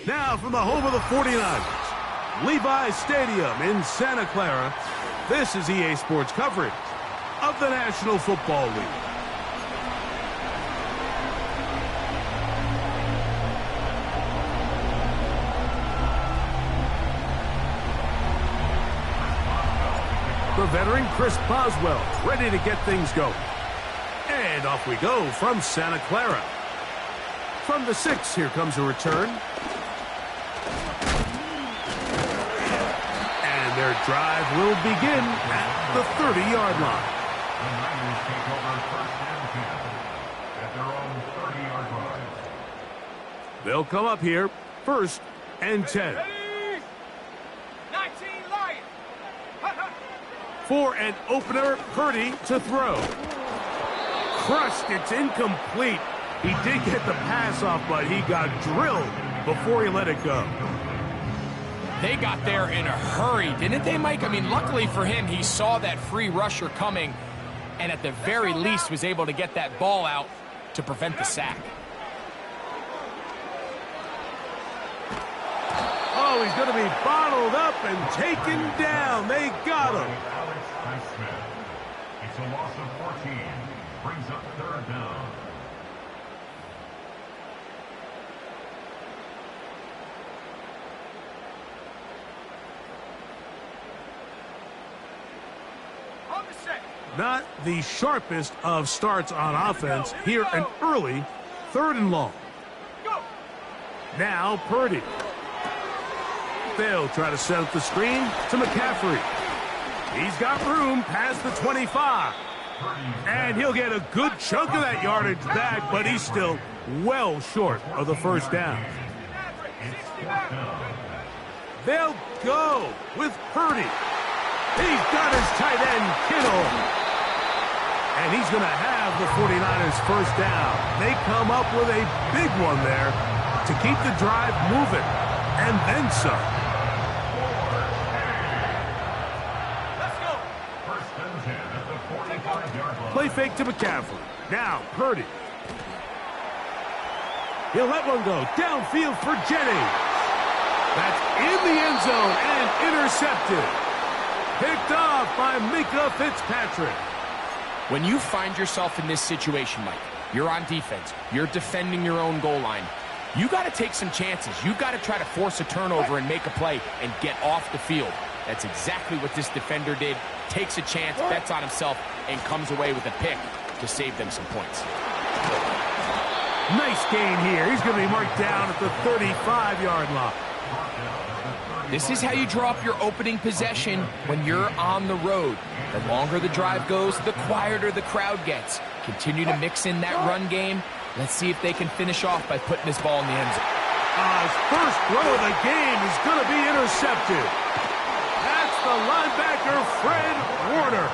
Now from the home of the 49ers, Levi's Stadium in Santa Clara, this is EA Sports coverage of the National Football League. The veteran Chris Boswell ready to get things going. And off we go from Santa Clara. From the 6, here comes a return. And their drive will begin at the 30-yard line. The Niners take over first and 10 at their own 30-yard line. They'll come up here, first and 10. 19 Lions. For an opener, Purdy to throw. Crushed, it's incomplete. He did get the pass off, but he got drilled before he let it go. They got there in a hurry, didn't they, Mike? I mean, luckily for him, he saw that free rusher coming, and at the very least was able to get that ball out to prevent the sack. Oh, he's going to be bottled up and taken down. They got him. It's a loss of 14. Brings up third down. Not the sharpest of starts on offense. Here an early 3rd and long. Now Purdy. They'll try to set up the screen to McCaffrey. He's got room past the 25. And he'll get a good chunk of that yardage back, but he's still well short of the first down. They'll go with Purdy. He's got his tight end, Kittle. And he's going to have the 49ers first down. They come up with a big one there to keep the drive moving. And then some. Let's go. First and 10 at the 45-yard line. Play fake to McCaffrey. Now Purdy. He'll let one go. Downfield for Jennings. That's in the end zone and intercepted. Picked off by Minkah Fitzpatrick. When you find yourself in this situation, Mike, you're on defense, you're defending your own goal line, you got to take some chances. You got to try to force a turnover and make a play and get off the field. That's exactly what this defender did. Takes a chance, bets on himself, and comes away with a pick to save them some points. Nice gain here. He's going to be marked down at the 35-yard line. This is how you draw up your opening possession when you're on the road. The longer the drive goes, the quieter the crowd gets. Continue to mix in that run game. Let's see if they can finish off by putting this ball in the end zone. His first throw of the game is going to be intercepted. That's the linebacker, Fred Warner.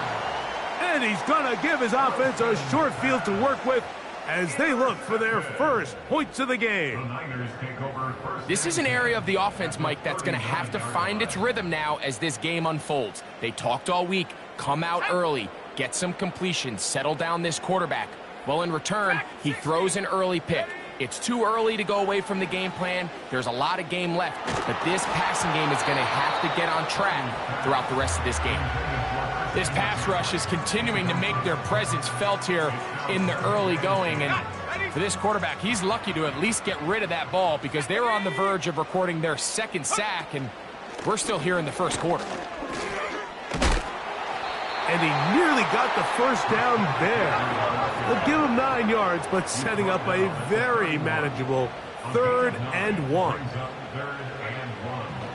And he's going to give his offense a short field to work with as they look for their first points of the game. The Niners take over first. This is an area of the offense, Mike, that's going to have to find its rhythm now as this game unfolds. They talked all week, come out early, get some completions, settle down this quarterback. Well, in return, he throws an early pick. It's too early to go away from the game plan. There's a lot of game left, but this passing game is going to have to get on track throughout the rest of this game. This pass rush is continuing to make their presence felt here in the early going, and for this quarterback, he's lucky to at least get rid of that ball because they were on the verge of recording their second sack, and we're still here in the first quarter. And he nearly got the first down there. They'll give him 9 yards, but setting up a very manageable 3rd and 1.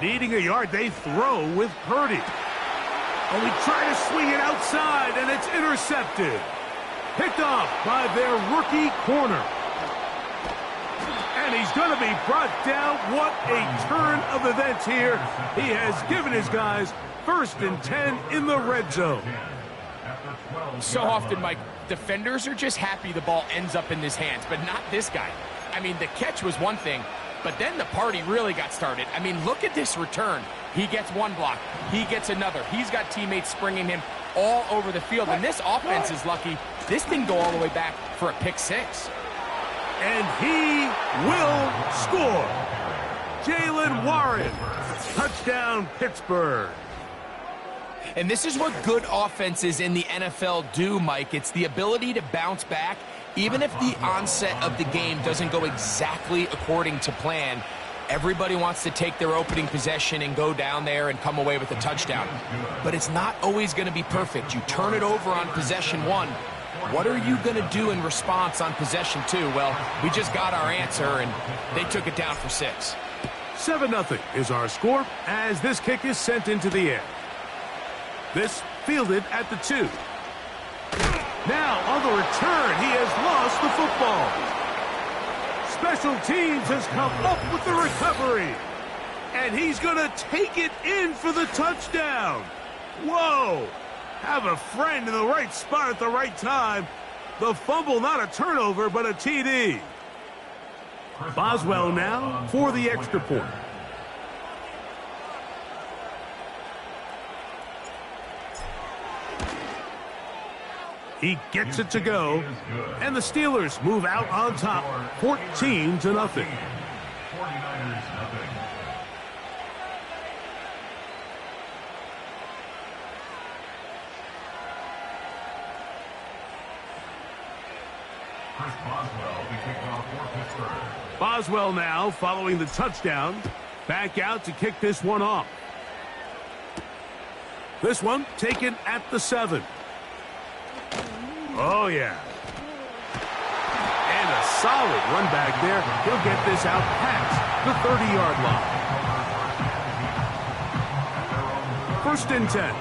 Needing a yard, they throw with Purdy. And we try to swing it outside, and it's intercepted. Picked off by their rookie corner. And he's going to be brought down. What a turn of events here. He has given his guys 1st and 10 in the red zone. So often, Mike, defenders are just happy the ball ends up in his hands, but not this guy. I mean, the catch was one thing, but then the party really got started. I mean, look at this return. He gets one block. He gets another. He's got teammates springing him all over the field, and this offense is lucky. This didn't go all the way back for a pick 6. And he will score. Jaylen Warren. Touchdown, Pittsburgh. And this is what good offenses in the NFL do, Mike. It's the ability to bounce back, even if the onset of the game doesn't go exactly according to plan. Everybody wants to take their opening possession and go down there and come away with a touchdown. But it's not always going to be perfect. You turn it over on possession 1. What are you going to do in response on possession 2? Well, we just got our answer, and they took it down for 6. 7-0 is our score as this kick is sent into the air. This fielded at the 2. Now on the return, he has lost the football. Special teams has come up with the recovery. And he's going to take it in for the touchdown. Whoa! Have a friend in the right spot at the right time. The fumble, not a turnover, but a TD. Boswell now for the extra point. He gets it to go, and the Steelers move out on top, 14-0. 49ers, Chris Boswell, the kickoff for Pittsburgh. Boswell now following the touchdown, back out to kick this one off. This one taken at the 7. Oh, yeah. And a solid run back there. He'll get this out past the 30-yard line. First and 10.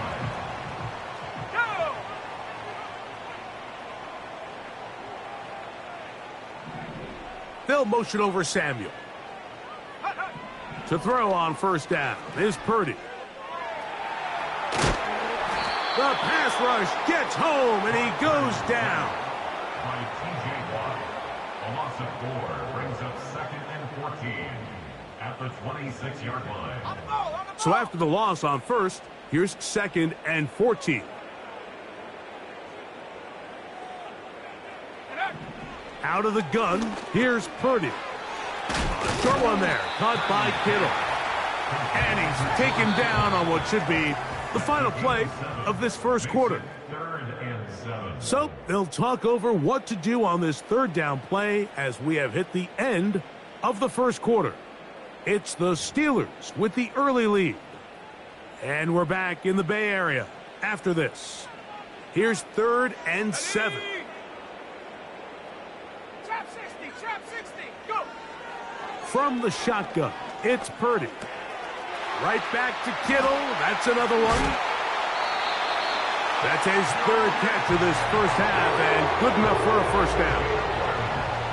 They'll motion over Samuel. To throw on first down is Purdy. The pass rush gets home, and he goes down. By T.J. Watt. A loss of 4 brings up 2nd and 14 at the 26-yard line. So after the loss on first, here's 2nd and 14. Out of the gun, here's Purdy. Short one there, caught by Kittle. And he's taken down on what should be the final play of this first quarter. So they'll talk over what to do on this third down play as we have hit the end of the first quarter. It's the Steelers with the early lead. And we're back in the Bay Area after this. Here's 3rd and 7. Trap 60, go! From the shotgun, it's Purdy. Right back to Kittle. That's another one. That's his 3rd catch of this first half, and good enough for a first down.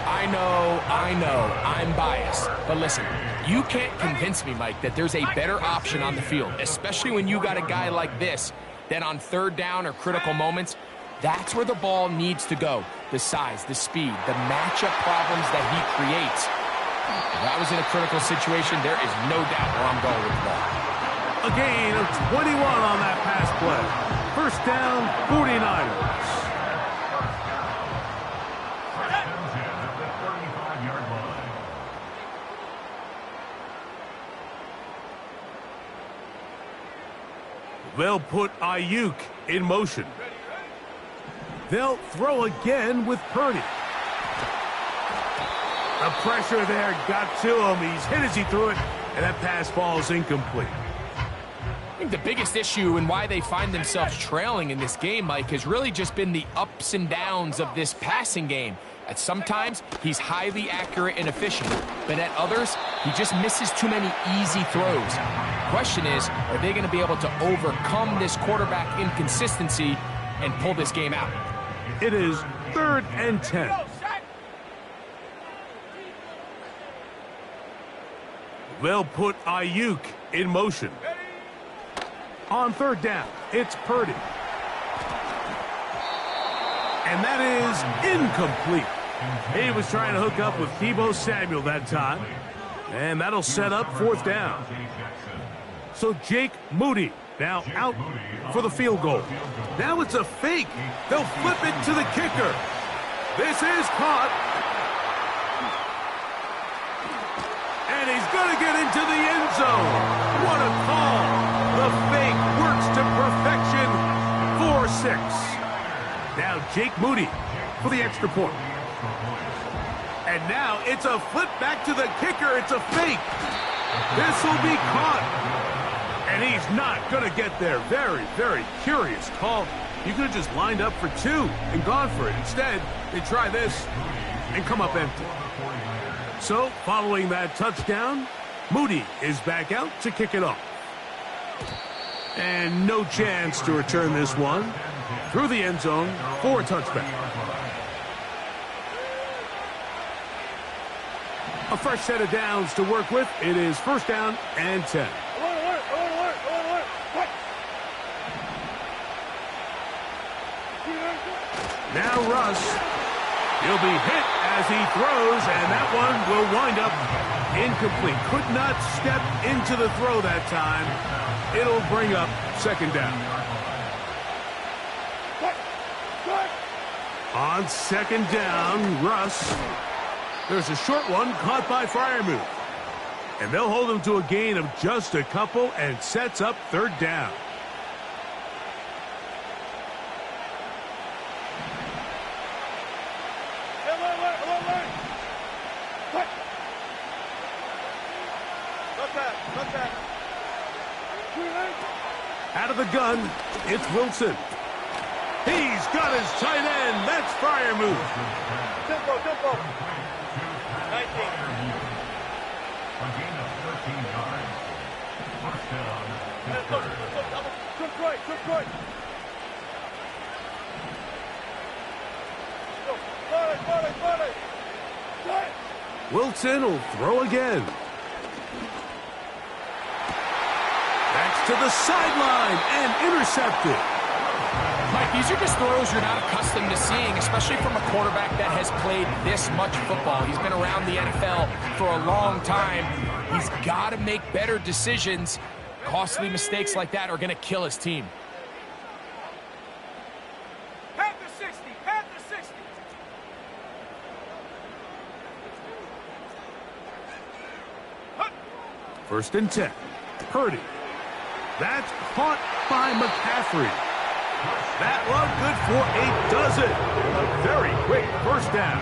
I know, I'm biased. But listen, you can't convince me, Mike, that there's a better option on the field, especially when you got a guy like this, that on 3rd down or critical moments, that's where the ball needs to go. The size, the speed, the matchup problems that he creates. If I was in a critical situation, there is no doubt where I'm going with the ball. A gain of 21 on that pass play. First down, 49ers. They'll put Ayuk in motion. They'll throw again with Purdy. The pressure there got to him. He's hit as he threw it, and that pass falls incomplete. I think the biggest issue and why they find themselves trailing in this game, Mike, has really just been the ups and downs of this passing game. At sometimes, he's highly accurate and efficient, but at others, he just misses too many easy throws. Question is, are they going to be able to overcome this quarterback inconsistency and pull this game out? It is 3rd and 10. They'll put Ayuk in motion. On 3rd down, it's Purdy. And that is incomplete. He was trying to hook up with Deebo Samuel that time. And that'll set up 4th down. So Jake Moody now out for the field goal. Now it's a fake. They'll flip it to the kicker. This is caught. And he's going to get into the end zone. What a call. The fake works to perfection. 4-6. Now Jake Moody for the extra point. And now it's a flip back to the kicker. It's a fake. This will be caught. And he's not going to get there. Very, very curious call. You could have just lined up for two and gone for it. Instead, they try this and come up empty. So, following that touchdown, Moody is back out to kick it off. And no chance to return this one through the end zone for a touchback. A fresh set of downs to work with. It is first down and 10. Now Russ. He'll be hit as he throws, and that one will wind up incomplete. Could not step into the throw that time. It'll bring up second down. On second down, Russ. There's a short one caught by Freiermuth. And they'll hold him to a gain of just a couple and sets up third down. Out of the gun, it's Wilson. He's got his tight end. That's Freiermuth. Tempo. 19. A gain of 13 yards. First down. Took right. Wilson will throw again. That's to the sideline and intercepted. Mike, these are just throws you're not accustomed to seeing, especially from a quarterback that has played this much football. He's been around the NFL for a long time. He's got to make better decisions. Costly mistakes like that are going to kill his team. Pat the 60. First and 10. Purdy. That's caught by McCaffrey. That one good for a dozen. A very quick first down.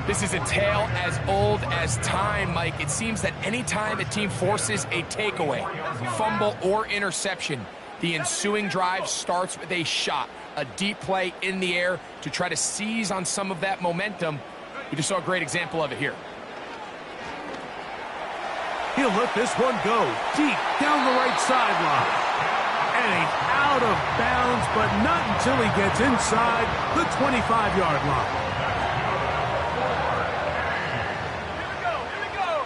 This is a tale as old as time, Mike. It seems that anytime a team forces a takeaway, fumble, or interception, the ensuing drive starts with a shot, a deep play in the air to try to seize on some of that momentum. We just saw a great example of it here. He'll let this one go deep down the right sideline. And he's out of bounds, but not until he gets inside the 25-yard line. Here we go.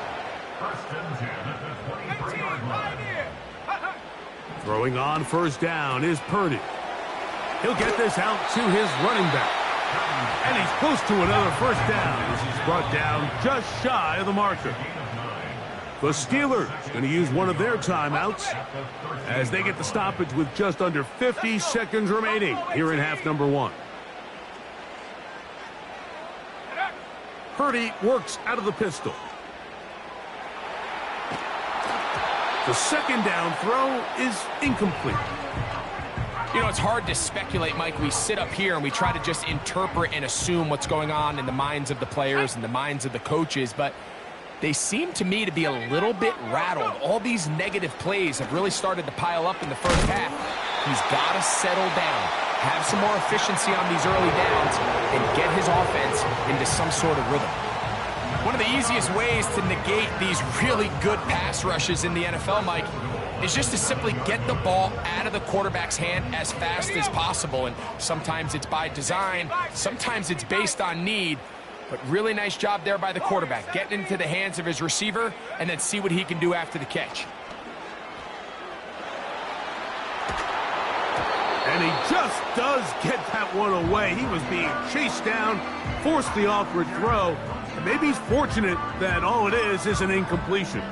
First and 10 at the 23-yard line. Throwing on first down is Purdy. He'll get this out to his running back. And he's close to another first down as he's brought down just shy of the marker. The Steelers going to use one of their timeouts as they get the stoppage with just under 50 seconds remaining here in half number one. Purdy works out of the pistol. The second down throw is incomplete. You know, it's hard to speculate, Mike. We sit up here and we try to just interpret and assume what's going on in the minds of the players and the minds of the coaches, but they seem to me to be a little bit rattled. All these negative plays have really started to pile up in the first half. He's got to settle down, have some more efficiency on these early downs, and get his offense into some sort of rhythm. One of the easiest ways to negate these really good pass rushes in the NFL, Mike, is just to simply get the ball out of the quarterback's hand as fast as possible. And sometimes it's by design, sometimes it's based on need. But really nice job there by the quarterback, getting into the hands of his receiver and then see what he can do after the catch. And he just does get that one away. He was being chased down, forced the awkward throw. And maybe he's fortunate that all it is an incompletion.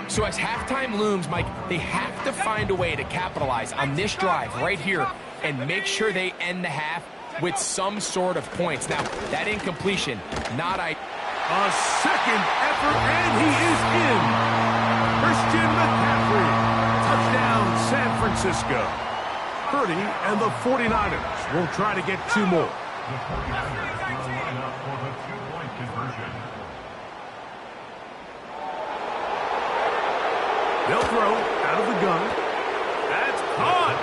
So as halftime looms, Mike, they have to find a way to capitalize on this drive right here and make sure they end the half with some sort of points. Now, that incompletion, not ideal. A second effort, and he is in. Christian McCaffrey. Touchdown, San Francisco. Purdy and the 49ers will try to get two more. The 49ers will line up for the two-point conversion. They'll throw out of the gun. That's caught.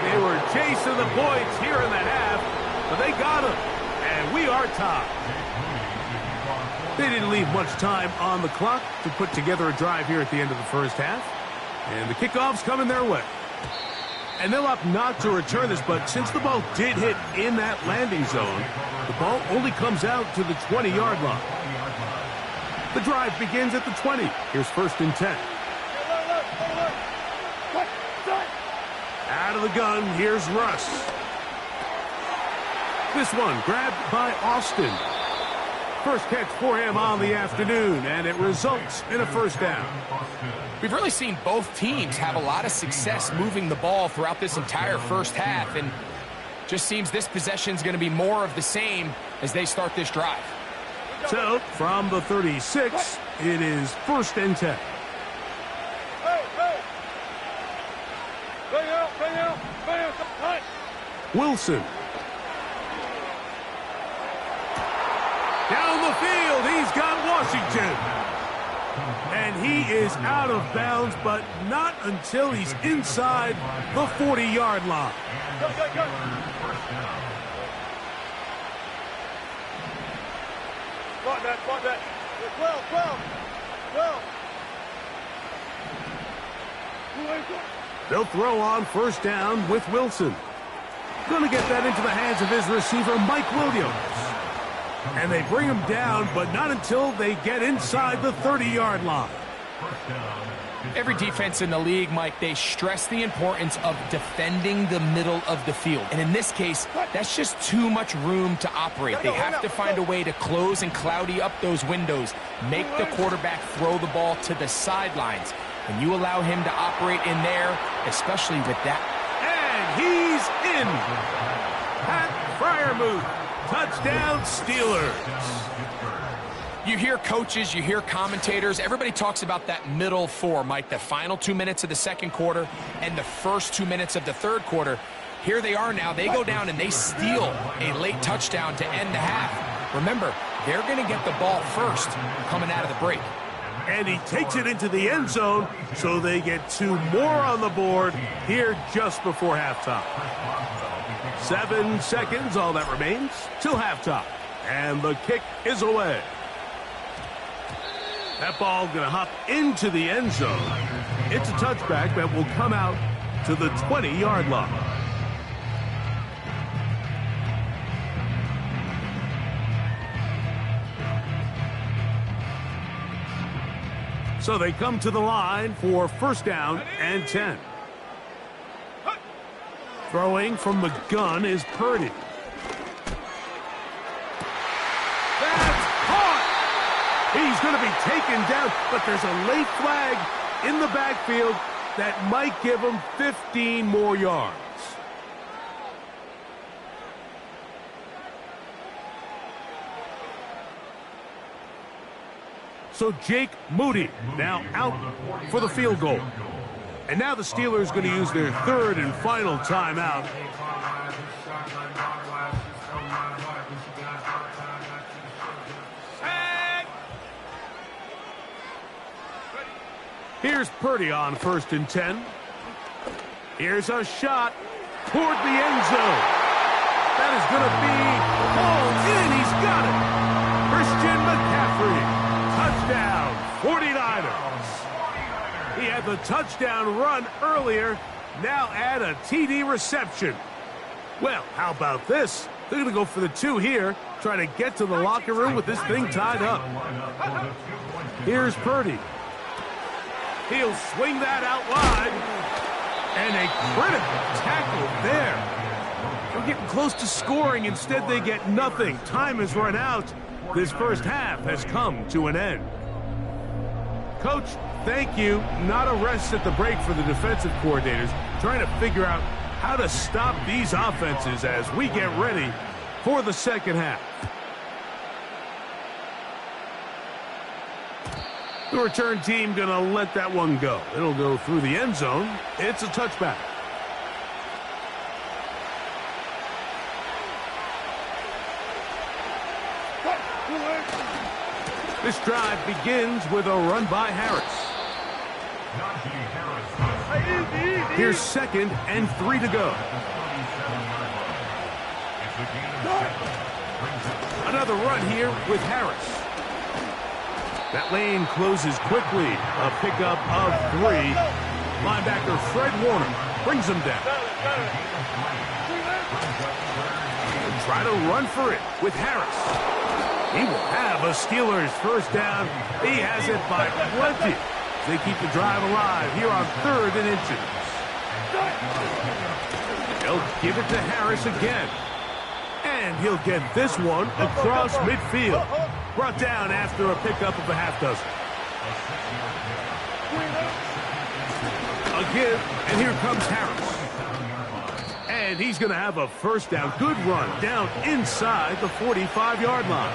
They were chasing the points here in the half, but they got him, and we are tied. They didn't leave much time on the clock to put together a drive here at the end of the first half, and the kickoff's coming their way. And they'll opt not to return this, but since the ball did hit in that landing zone, the ball only comes out to the 20-yard line. The drive begins at the 20. Here's 1st and 10. Out of the gun, here's Russ. This one grabbed by Austin. First catch for him on the afternoon, and it results in a first down. We've really seen both teams have a lot of success moving the ball throughout this entire first half, and just seems this possession is going to be more of the same as they start this drive. So, from the 36, it is 1st and 10. Wilson. Down the field, he's got Washington. And he is out of bounds, but not until he's inside the 40-yard line. Go. Spot that. 12. They'll throw on 1st down with Wilson. Going to get that into the hands of his receiver, Mike Williams. And they bring him down, but not until they get inside the 30-yard line. Every defense in the league, Mike, they stress the importance of defending the middle of the field. And in this case, that's just too much room to operate. They have to find a way to close and cloudy up those windows, make the quarterback throw the ball to the sidelines. When you allow him to operate in there, especially with that. And he's in. Pat Freiermuth. Touchdown, Steelers. You hear coaches, you hear commentators, everybody talks about that middle four, Mike, the final 2 minutes of the second quarter and the first 2 minutes of the third quarter. Here they are now. They go down and they steal a late touchdown to end the half. Remember, they're going to get the ball first coming out of the break. And he takes it into the end zone, so they get two more on the board here just before halftime. 7 seconds, all that remains, till halftime. And the kick is away. That ball going to hop into the end zone. It's a touchback that will come out to the 20-yard line. So they come to the line for 1st down and 10. Throwing from the gun is Purdy. That's caught! He's going to be taken down, but there's a late flag in the backfield that might give him 15 more yards. So Jake Moody now out for the field goal. And now the Steelers going to use their 3rd and final timeout. Here's Purdy on 1st and 10. Here's a shot toward the end zone. That is going to be hauled in. He's got it. Christian McCaffrey. Touchdown, 49ers. He had the touchdown run earlier. Now add a TD reception. Well, how about this? They're going to go for the 2 here, try to get to the locker room with this thing tied up. Here's Purdy. He'll swing that out wide. And a critical tackle there. They're getting close to scoring. Instead, they get nothing. Time has run out. This first half has come to an end. Coach, thank you. Not a rest at the break for the defensive coordinators, trying to figure out how to stop these offenses as we get ready for the second half. The return team going to let that one go. It'll go through the end zone. It's a touchback. This drive begins with a run by Harris. Here's 2nd and 3 to go. Another run here with Harris. That lane closes quickly. A pickup of 3. Linebacker Fred Warner brings him down. Try to run for it with Harris. He will have a Steelers first down. He has it by plenty. They keep the drive alive here on 3rd and inches. They'll give it to Harris again. And he'll get this one across midfield. Brought down after a pickup of a half dozen. A give, and here comes Harris. And he's going to have a first down. Good run down inside the 45-yard line.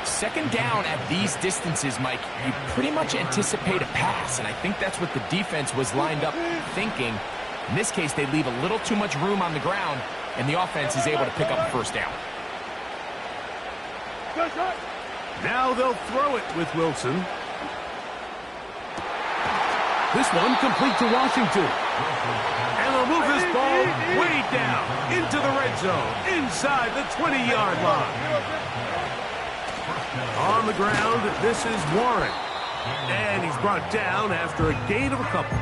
2nd down at these distances, Mike, you pretty much anticipate a pass, and I think that's what the defense was lined up thinking. In this case, they leave a little too much room on the ground, and the offense is able to pick up a first down. Now they'll throw it with Wilson. This one complete to Washington. And they'll move this ball way down into the red zone, inside the 20-yard line. On the ground, this is Warren. And he's brought down after a gain of a couple.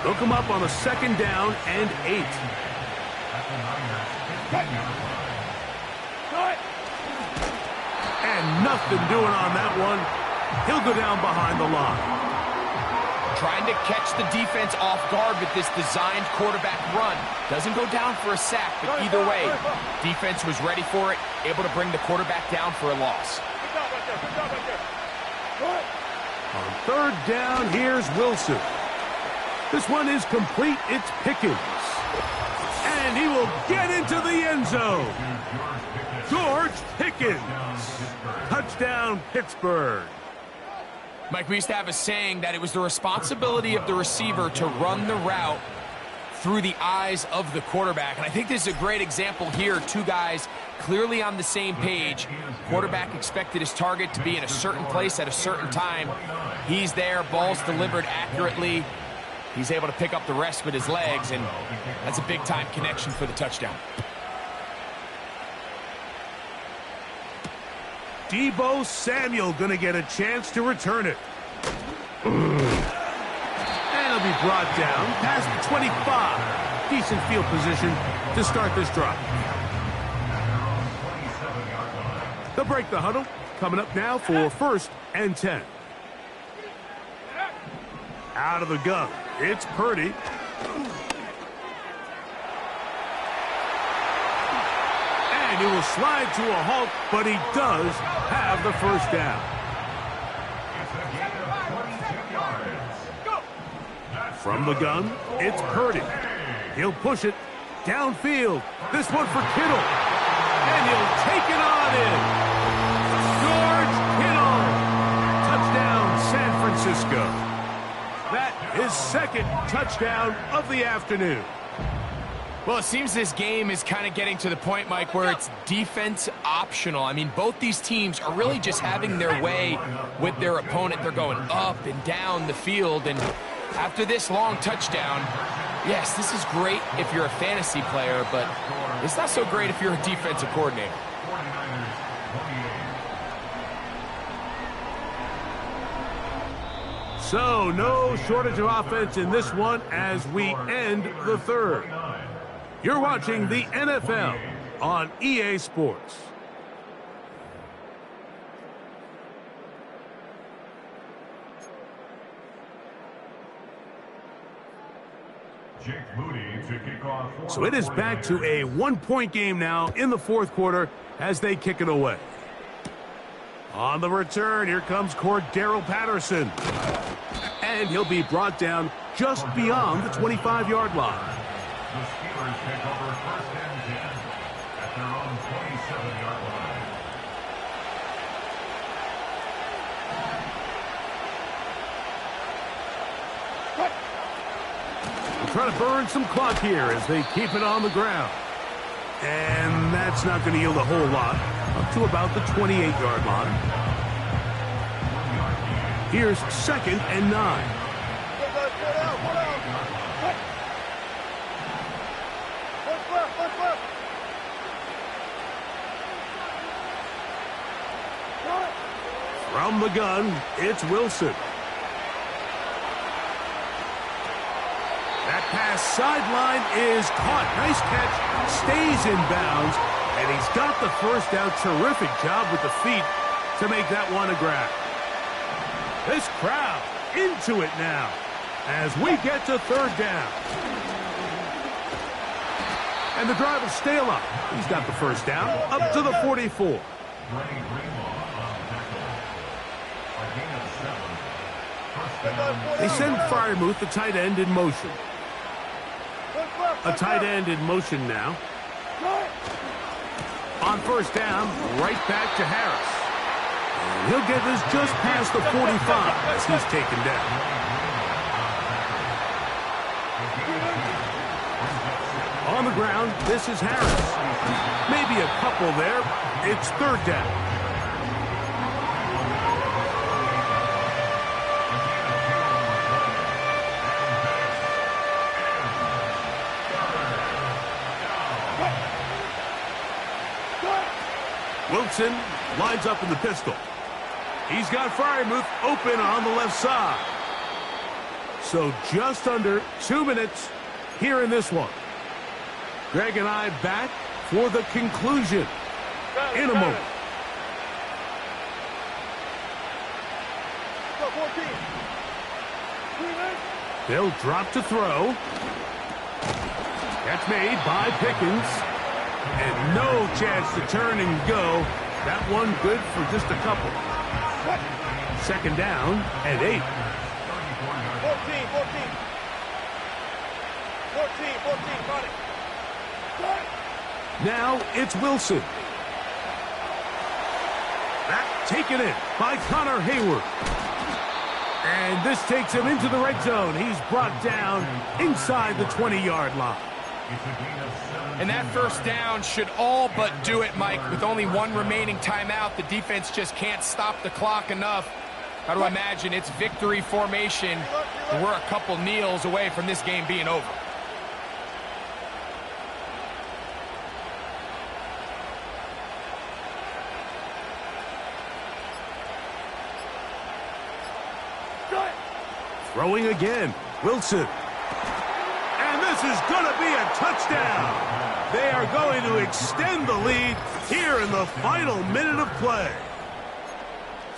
They'll come up on a 2nd down and 8. And nothing doing on that one. He'll go down behind the line. Trying to catch the defense off guard with this designed quarterback run. Doesn't go down for a sack, but either way, defense was ready for it, able to bring the quarterback down for a loss. On 3rd down, here's Wilson. This one is complete. It's Pickens. And he will get into the end zone. George Pickens. Touchdown, Pittsburgh. Mike, we used to have a saying that it was the responsibility of the receiver to run the route through the eyes of the quarterback. And I think this is a great example here. 2 guys clearly on the same page. Quarterback expected his target to be in a certain place at a certain time. He's there. Ball's delivered accurately. He's able to pick up the rest with his legs, and that's a big-time connection for the touchdown. Deebo Samuel going to get a chance to return it. And he'll be brought down past the 25. Decent field position to start this drive. They'll break the huddle. Coming up now for 1st and 10. Out of the gun. It's Purdy. And he will slide to a halt, but he does have the first down. From the gun, it's Purdy. He'll push it downfield. This one for Kittle. And he'll take it on in. George Kittle. Touchdown, San Francisco. That is 2nd touchdown of the afternoon. Well, it seems this game is kind of getting to the point, Mike, where it's defense optional. I mean, both these teams are really just having their way with their opponent. They're going up and down the field, and after this long touchdown, yes, this is great if you're a fantasy player, but it's not so great if you're a defensive coordinator. So, no shortage of offense in this one as we end the 3rd. You're watching the NFL on EA Sports. So it is back to a 1-point game now in the 4th quarter as they kick it away. On the return, here comes Cordero Patterson. And he'll be brought down just beyond the 25-yard line. The Steelers take over 1st and 10 at their own 27-yard line. trying to burn some clock here as they keep it on the ground. And that's not going to yield a whole lot, up to about the 28-yard line. Here's 2nd and 9. From the gun, it's Wilson. That pass sideline is caught. Nice catch. Stays in bounds. And he's got the first down. Terrific job with the feet to make that one a grab. This crowd into it now as we get to 3rd down. And the drive will stay alive. He's got the first down up to the 44. They send Freiermuth, the tight end, in motion. A tight end in motion now. On 1st down, right back to Harris. And he'll get this just past the 45 as he's taken down. On the ground, this is Harris. Maybe a couple there. It's 3rd down. Wilson lines up in the pistol. He's got Freiermuth open on the left side. So just under 2 minutes here in this one. Greg and I back for the conclusion in a moment. They'll drop to throw. That's made by Pickens. And no chance to turn and go. That one good for just a couple. 2nd down and 8. 14, 14, got it. Now it's Wilson. That taken in by Connor Hayward. And this takes him into the red zone. He's brought down inside the 20-yard line. And that first down should all but do it, Mike. With only one remaining timeout, the defense just can't stop the clock enough. Got to imagine it's victory formation, and we're a couple kneels away from this game being over. Throwing again, Wilson. And this is going to be a touchdown. They are going to extend the lead here in the final minute of play.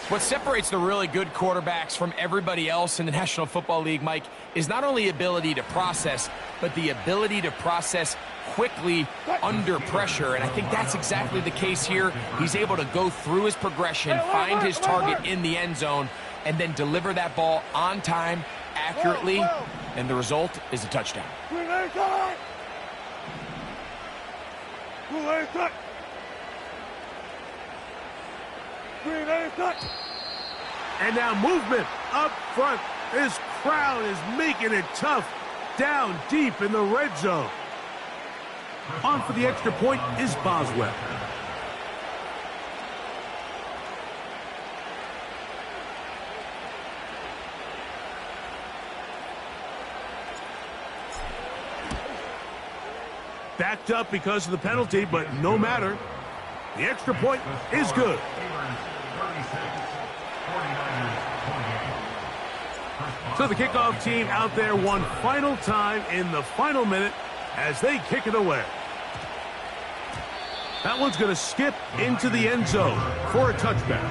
What separates the really good quarterbacks from everybody else in the National Football League, Mike, is not only ability to process, but the ability to process quickly under pressure. And I think that's exactly the case here. He's able to go through his progression, find his target in the end zone, and then deliver that ball on time, accurately, and the result is a touchdown. And now movement up front. This crowd is making it tough down deep in the red zone. On for the extra point is Boswell. Backed up because of the penalty, but no matter. The extra point is good. So the kickoff team out there one final time in the final minute as they kick it away. That one's going to skip into the end zone for a touchback.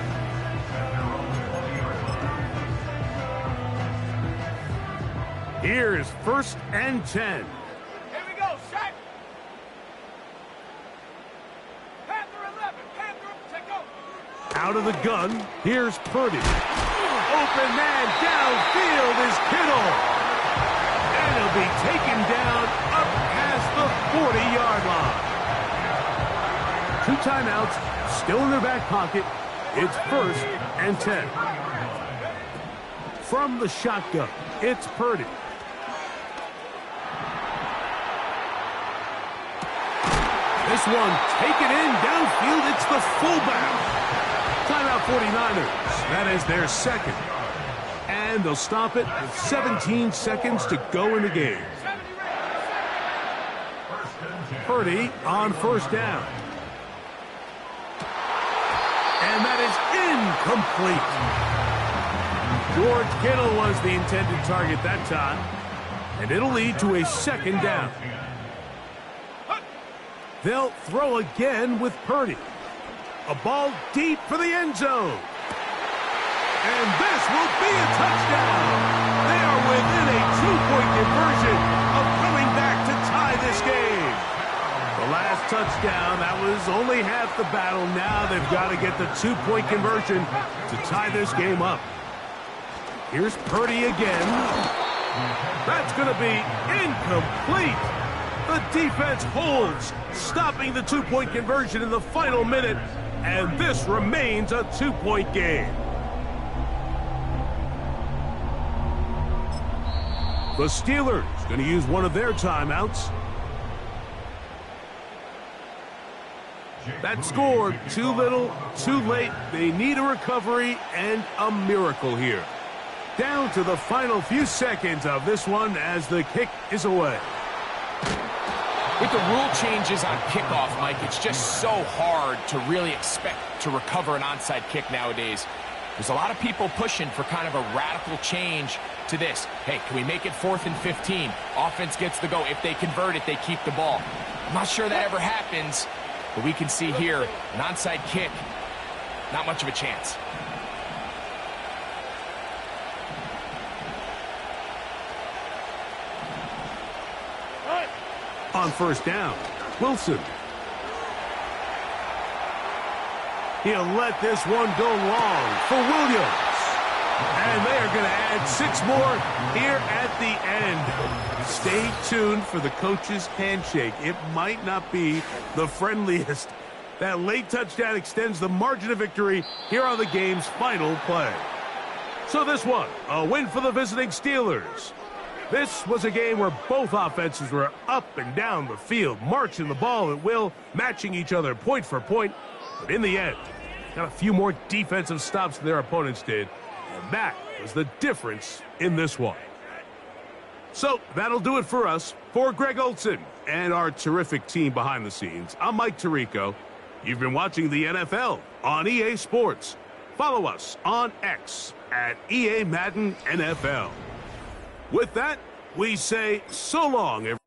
Here is 1st and 10. Out of the gun, here's Purdy. Open man downfield is Kittle. And he'll be taken down up past the 40-yard line. 2 timeouts, still in their back pocket. It's 1st and 10. From the shotgun, it's Purdy. This one taken in downfield. It's the fullback. Timeout 49ers. That is their second. And they'll stop it with 17 seconds to go in the game. Purdy on first down. And that is incomplete. George Kittle was the intended target that time. And it'll lead to a second down. They'll throw again with Purdy. A ball deep for the end zone. And this will be a touchdown. They are within a 2-point conversion of coming back to tie this game. The last touchdown, that was only half the battle. Now they've got to get the 2-point conversion to tie this game up. Here's Purdy again. That's going to be incomplete. The defense holds, stopping the 2-point conversion in the final minute, and this remains a 2-point game. The Steelers going to use one of their timeouts. That scored too little, too late. They need a recovery and a miracle here. Down to the final few seconds of this one as the kick is away. With the rule changes on kickoff, Mike, it's just so hard to really expect to recover an onside kick nowadays. There's a lot of people pushing for kind of a radical change to this. Hey, can we make it 4th and 15? Offense gets the go. If they convert it, they keep the ball. I'm not sure that ever happens, but we can see here an onside kick, not much of a chance. On first down, Wilson. He'll let this one go long for Williams. And they are going to add 6 more here at the end. Stay tuned for the coach's handshake. It might not be the friendliest. That late touchdown extends the margin of victory here on the game's final play. So this one, a win for the visiting Steelers. This was a game where both offenses were up and down the field, marching the ball at will, matching each other point for point. But in the end, got a few more defensive stops than their opponents did. And that was the difference in this one. So that'll do it for us. For Greg Olson and our terrific team behind the scenes, I'm Mike Tirico. You've been watching the NFL on EA Sports. Follow us on X at EA Madden NFL. With that, we say so long, everyone.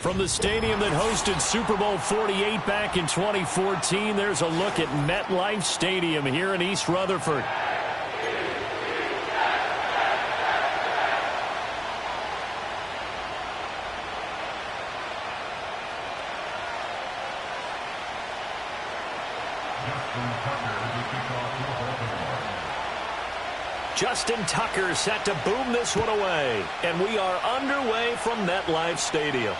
From the stadium that hosted Super Bowl 48 back in 2014, there's a look at MetLife Stadium here in East Rutherford. Justin Tucker set to boom this one away. And we are underway from MetLife Stadium.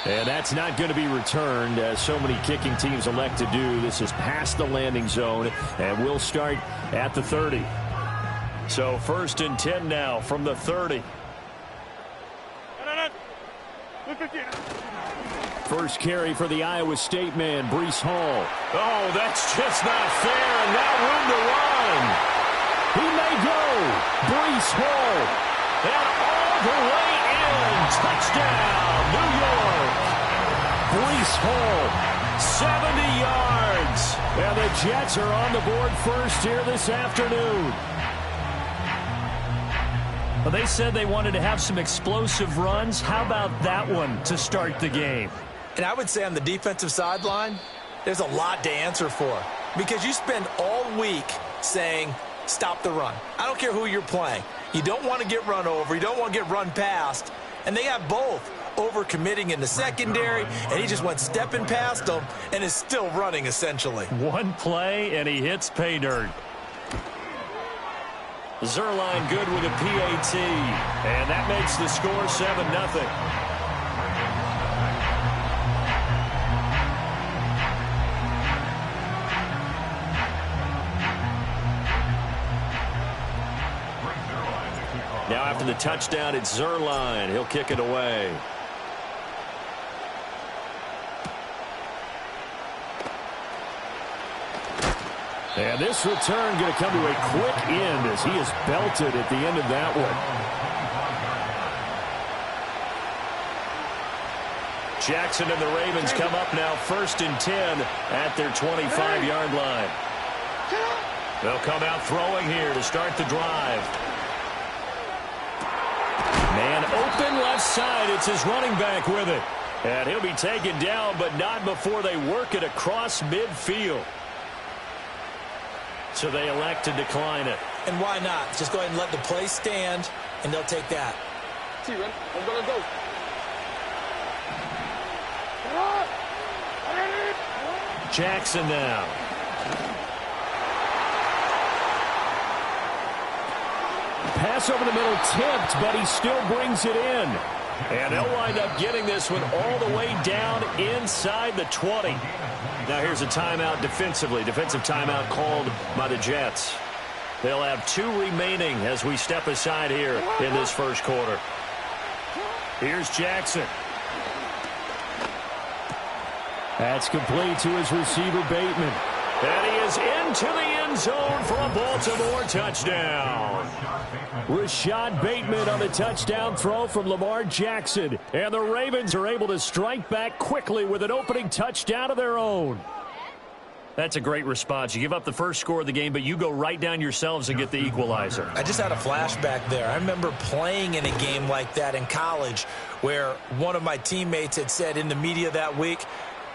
And that's not going to be returned, as so many kicking teams elect to do. This is past the landing zone, and we'll start at the 30. So 1st and 10 now from the 30. First carry for the Iowa State man, Breece Hall. Oh, that's just not fair, and now room to run. He may go. Breece Hall. And all the way in. Touchdown, New York. Breece Hall, 70 yards. And the Jets are on the board first here this afternoon. Well, they said they wanted to have some explosive runs. How about that one to start the game? And I would say on the defensive sideline, there's a lot to answer for. Because you spend all week saying, stop the run. I don't care who you're playing. You don't want to get run over. You don't want to get run past. And they got both. Over-committing in the secondary, and he just went stepping past them and is still running, essentially. One play, and he hits pay dirt. Zerline good with a PAT. And that makes the score 7-0. Now after the touchdown, it's Zerline. He'll kick it away. And this return going to come to a quick end as he is belted at the end of that one. Jackson and the Ravens come up now 1st and 10 at their 25-yard line. They'll come out throwing here to start the drive. Man open left side. It's his running back with it. And he'll be taken down, but not before they work it across midfield. So they elect to decline it. And why not? Just go ahead and let the play stand, and they'll take that. I'm going to go. Jackson now. Pass over the middle tipped, but he still brings it in. And they'll wind up getting this one all the way down inside the 20. Now here's a timeout defensively. Defensive timeout called by the Jets. They'll have 2 remaining as we step aside here in this first quarter. Here's Jackson. That's complete to his receiver, Bateman. And he is into the end zone for a Baltimore touchdown. Rashad Bateman on the touchdown throw from Lamar Jackson. And the Ravens are able to strike back quickly with an opening touchdown of their own. That's a great response. You give up the first score of the game, but you go right down yourselves and get the equalizer. I just had a flashback there. I remember playing in a game like that in college where one of my teammates had said in the media that week,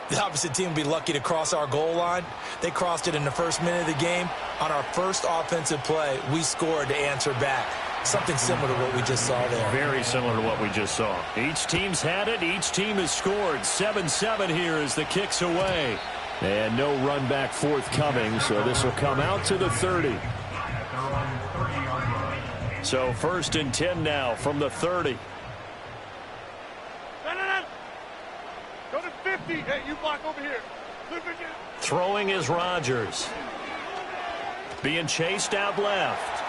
the opposite team would be lucky to cross our goal line. They crossed it in the first minute of the game. On our first offensive play, we scored to answer back. Something similar to what we just saw there. Very similar to what we just saw. Each team's had it. Each team has scored. 7-7 here as the kick's away. And no run back forthcoming, so this will come out to the 30. So 1st and 10 now from the 30. Go to 50. Hey, you block over here. Throwing is Rodgers. Being chased out left.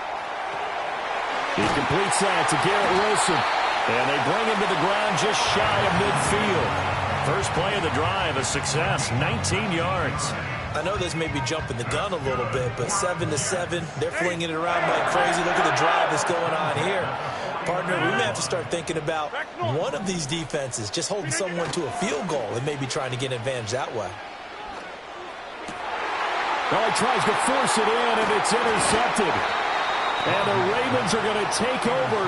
He completes that to Garrett Wilson. And they bring him to the ground just shy of midfield. First play of the drive, a success, 19 yards. I know this may be jumping the gun a little bit, but 7-7, they're flinging it around like crazy. Look at the drive that's going on here. Partner, we may have to start thinking about one of these defenses just holding someone to a field goal and maybe trying to get an advantage that way. Well, he tries to force it in, and it's intercepted. And the Ravens are going to take over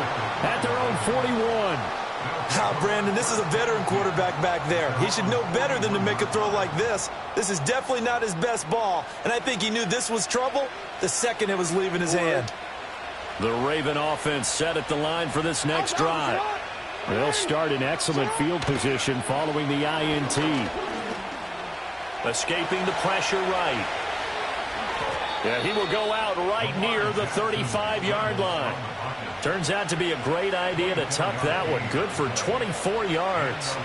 at their own 41. Brandon, this is a veteran quarterback back there. He should know better than to make a throw like this. This is definitely not his best ball, and I think he knew this was trouble the second it was leaving his hand. The Raven offense set at the line for this next drive. They'll start in excellent field position following the INT. Escaping the pressure right. Yeah, he will go out right near the 35-yard line. Turns out to be a great idea to tuck that one. Good for 24 yards.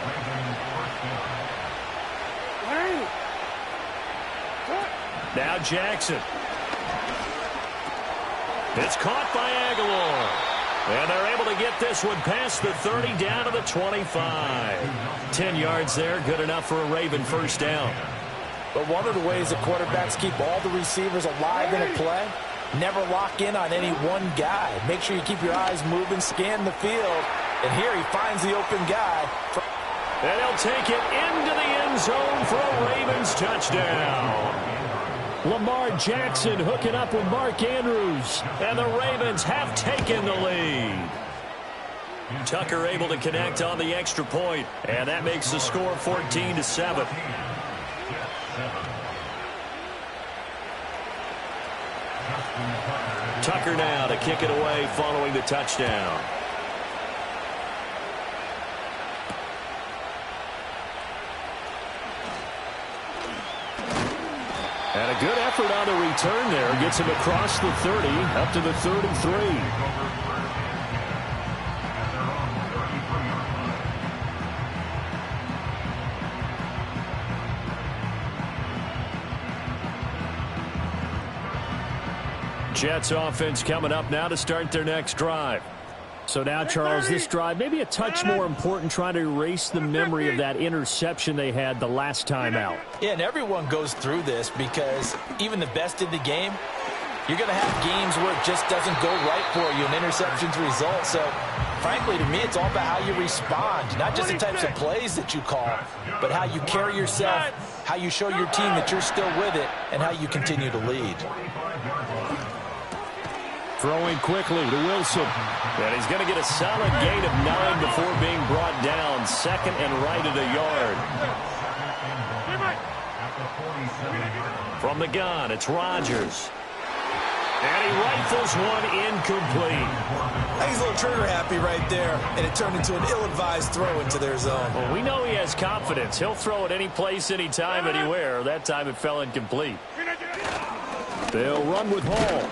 Now Jackson. It's caught by Aguilar. And they're able to get this one past the 30 down to the 25. 10 yards there, good enough for a Raven first down. But one of the ways that quarterbacks keep all the receivers alive in a play, never lock in on any one guy. Make sure you keep your eyes moving, scan the field. And here he finds the open guy. And he'll take it into the end zone for a Ravens touchdown. Lamar Jackson hooking up with Mark Andrews. And the Ravens have taken the lead. Tucker able to connect on the extra point. And that makes the score 14-7. Tucker now to kick it away following the touchdown. And a good effort on the return there. Gets him across the 30, up to the 33. Jets offense coming up now to start their next drive. So now, Charles, this drive maybe a touch more important, trying to erase the memory of that interception they had the last time out. Yeah, and everyone goes through this because even the best in the game, you're going to have games where it just doesn't go right for you, and interceptions result. So, frankly, to me, it's all about how you respond, not just the types of plays that you call, but how you carry yourself, how you show your team that you're still with it, and how you continue to lead. Throwing quickly to Wilson. And he's going to get a solid gain of 9 before being brought down. Second and right at a yard. From the gun, it's Rodgers. And he rifles one incomplete. I think he's a little trigger happy right there, and it turned into an ill-advised throw into their zone. Well, we know he has confidence. He'll throw it any place, anytime, anywhere. That time it fell incomplete. They'll run with Hall.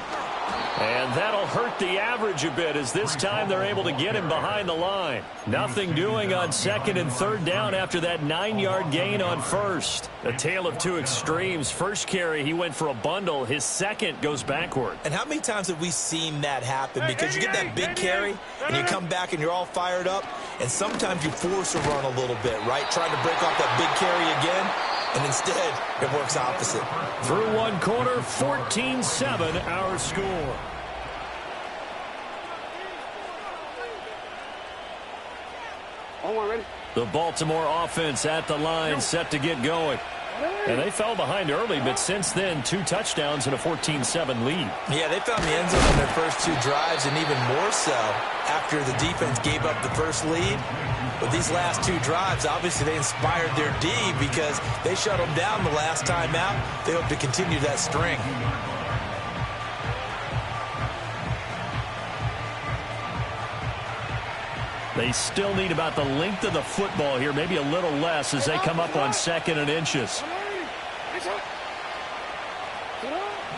And that'll hurt the average a bit, as this time they're able to get him behind the line. Nothing doing on second and third down after that 9-yard gain on first. A tale of two extremes. First carry, he went for a bundle. His second goes backward. And how many times have we seen that happen? Because you get that big carry, and you come back and you're all fired up, and sometimes you force a run a little bit, right? Trying to break off that big carry again. And instead, it works opposite. Through one quarter, 14-7 our score. The Baltimore offense at the line, set to get going. And they fell behind early, but since then, 2 touchdowns and a 14-7 lead. Yeah, they found the end zone on their first 2 drives, and even more so after the defense gave up the first lead. But these last 2 drives, obviously they inspired their D because they shut them down the last time out. They hope to continue that string. They still need about the length of the football here, maybe a little less as they come up on 2nd and inches.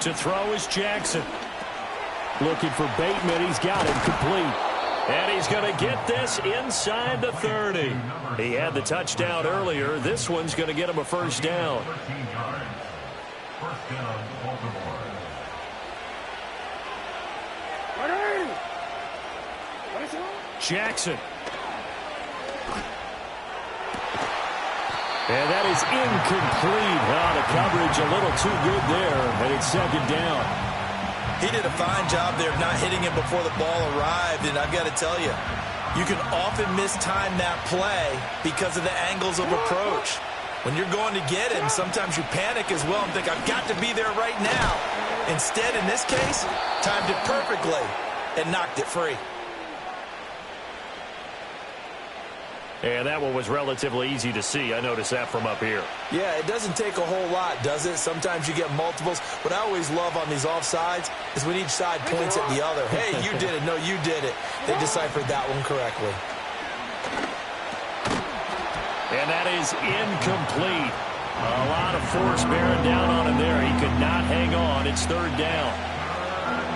To throw is Jackson. Looking for Bateman. He's got him complete. And he's going to get this inside the 30. He had the touchdown earlier. This one's going to get him a first down. Jackson. And that is incomplete. The coverage a little too good there, and it's 2nd down. He did a fine job there of not hitting him before the ball arrived, and I've got to tell you, you can often mistime that play because of the angles of approach. When you're going to get him, sometimes you panic as well and think, I've got to be there right now. Instead, in this case, timed it perfectly and knocked it free. And that one was relatively easy to see. I noticed that from up here. Yeah, it doesn't take a whole lot, does it? Sometimes you get multiples. What I always love on these offsides is when each side points at the other. Hey, you did it. No, you did it. They deciphered that one correctly. And that is incomplete. A lot of force bearing down on him there. He could not hang on. It's 3rd down.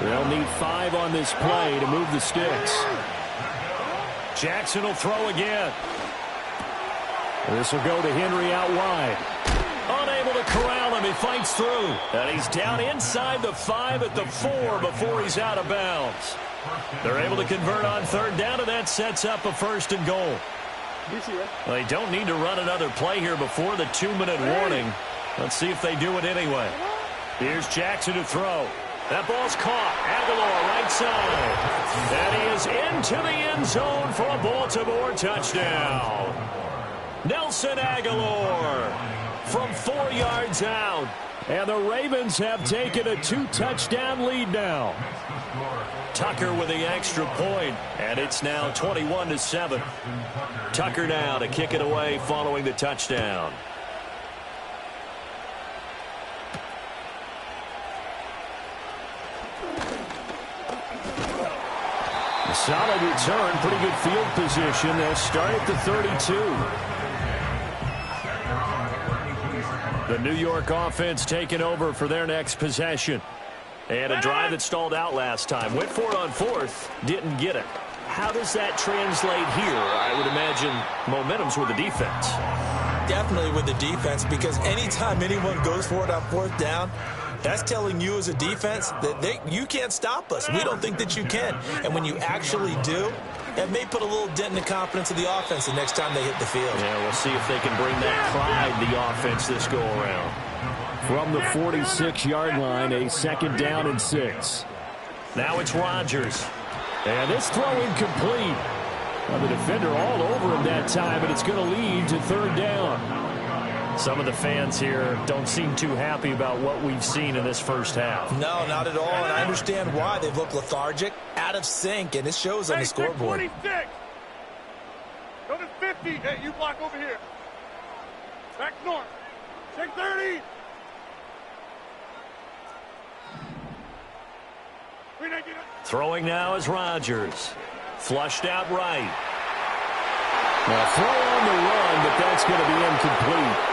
They'll need 5 on this play to move the sticks. Jackson will throw again. This will go to Henry out wide. Unable to corral him. He fights through. And he's down inside the 5 at the 4 before he's out of bounds. They're able to convert on third down, and that sets up a 1st and goal. Well, they don't need to run another play here before the 2-minute warning. Let's see if they do it anyway. Here's Jackson to throw. That ball's caught. Aguilar right side. And he is into the end zone for a Baltimore touchdown. Nelson Aguilar from 4 yards out. And the Ravens have taken a 2-touchdown lead now. Tucker with the extra point, and it's now 21-7. Tucker now to kick it away following the touchdown. Solid return, pretty good field position. They'll start at the 32. The New York offense taking over for their next possession. And a drive that stalled out last time. Went for it on 4th, didn't get it. How does that translate here? I would imagine momentum's with the defense. Definitely with the defense, because anytime anyone goes for it on 4th down, that's telling you as a defense that you can't stop us. We don't think that you can. And when you actually do, it may put a little dent in the confidence of the offense the next time they hit the field. Yeah, we'll see if they can bring that pride, the offense, this go-around. From the 46-yard line, a 2nd down and 6. Now it's Rodgers. And this throw incomplete. Well, the defender all over him that time, but it's going to lead to 3rd down. Some of the fans here don't seem too happy about what we've seen in this first half. No, not at all, and I understand why. They've looked lethargic, out of sync, and it shows on the scoreboard. 26. Go to 50. Hey, you block over here. Back north. Check 30. Throwing now is Rodgers. Flushed out right. Now throw on the run, but that's going to be incomplete.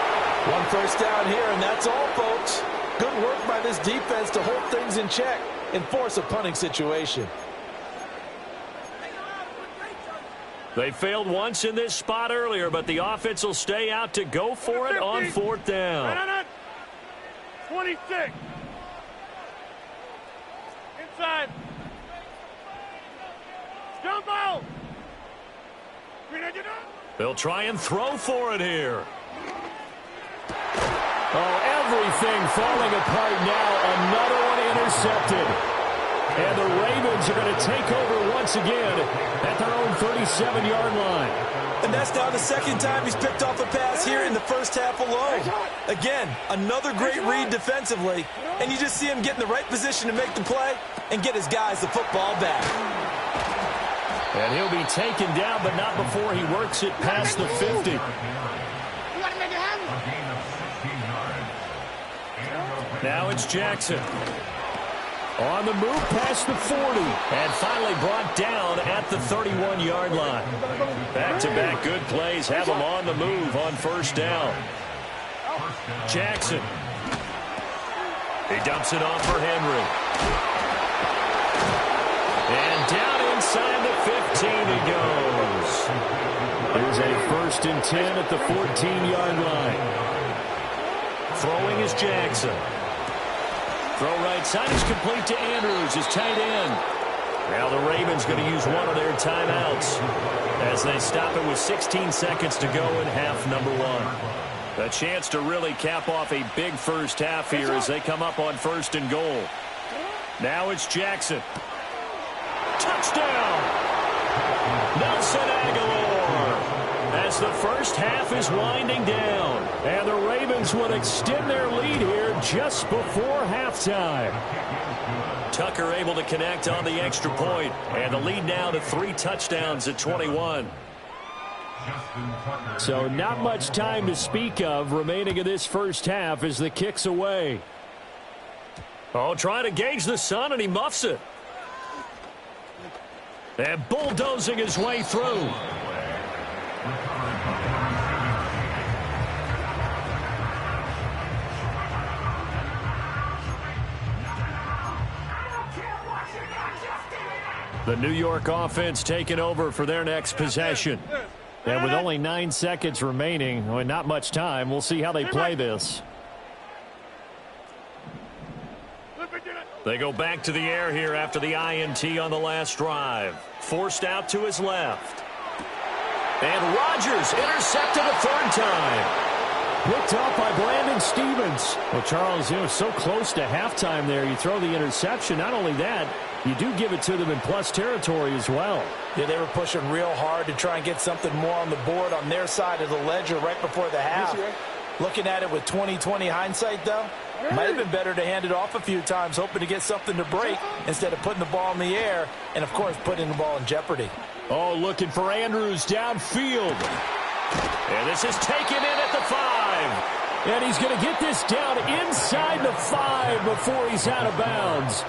1 first down here, and that's all, folks. Good work by this defense to hold things in check and force a punting situation. They failed once in this spot earlier, but the offense will stay out to go for it on 4th down. 26. Inside. Jumbo. They'll try and throw for it here. Oh, everything falling apart now. Another one intercepted. And the Ravens are going to take over once again at their own 37-yard line. And that's now the 2nd time he's picked off a pass here in the first half alone. Again, another great read defensively. And you just see him get in the right position to make the play and get his guys the football back. And he'll be taken down, but not before he works it past the 50. Now it's Jackson. On the move past the 40. And finally brought down at the 31-yard line. Back-to-back good plays have him on the move on 1st down. Jackson. He dumps it off for Henry. And down inside the 15 he goes. There's a 1st and 10 at the 14-yard line. Throwing is Jackson. Throw right side is complete to Andrews, his tight end. Now the Ravens going to use one of their timeouts as they stop it with 16 seconds to go in half number 1. A chance to really cap off a big first half here as they come up on 1st and goal. Now it's Jackson. Touchdown! Nelson Aguilar as the first half is winding down. And the Ravens would extend their lead here just before halftime. Tucker able to connect on the extra point. And the lead now to 3 touchdowns at 21. So not much time to speak of remaining in this first half as the kick's away. Oh, trying to gauge the sun, and he muffs it. And bulldozing his way through. The New York offense taking over for their next possession. And with only 9 seconds remaining, and not much time, we'll see how they play this. They go back to the air here after the INT on the last drive. Forced out to his left. And Rodgers intercepted a third time. Picked off by Brandon Stevens. Well, Charles, so close to halftime there. You throw the interception. Not only that, you do give it to them in plus territory as well. Yeah, they were pushing real hard to try and get something more on the board on their side of the ledger right before the half. Looking at it with 20/20 hindsight, though, might have been better to hand it off a few times, hoping to get something to break instead of putting the ball in the air and, of course, putting the ball in jeopardy. Oh, looking for Andrews downfield. And this is taken in at the 5. And he's going to get this down inside the 5 before he's out of bounds.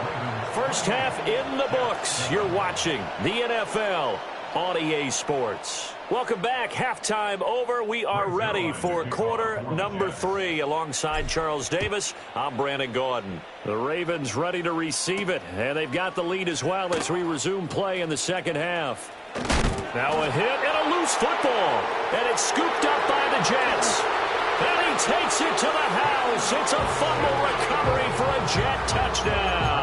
First half in the books. You're watching the NFL on EA Sports. Welcome back. Halftime over. We are ready for quarter number 3. Alongside Charles Davis, I'm Brandon Gordon. The Ravens ready to receive it. And they've got the lead as well as we resume play in the second half. Now a hit and a loose football. And it's scooped up by the Jets. And he takes it to the house. It's a fumble recovery for a Jet touchdown.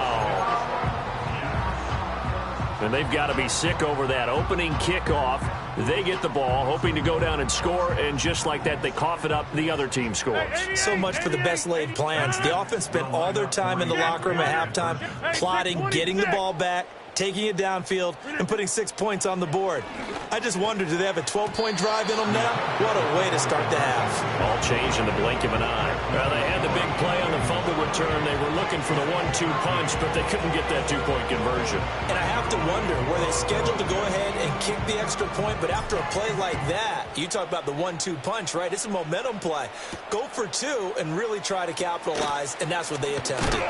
And they've got to be sick over that opening kickoff. They get the ball, hoping to go down and score, and just like that, they cough it up. The other team scores. So much for the best laid plans. The offense spent all their time in the locker room at halftime plotting, getting the ball back, taking it downfield, and putting 6 points on the board. I just wonder, do they have a 12-point drive in them now? What a way to start the half. All changed in the blink of an eye. Well, they had the big play on the fumble return. They were looking for the 1-2 punch, but they couldn't get that 2-point conversion. And I have to wonder, were they scheduled to go ahead and kick the extra point, but after a play like that, you talk about the 1-2 punch, right? It's a momentum play. Go for 2 and really try to capitalize, and that's what they attempted.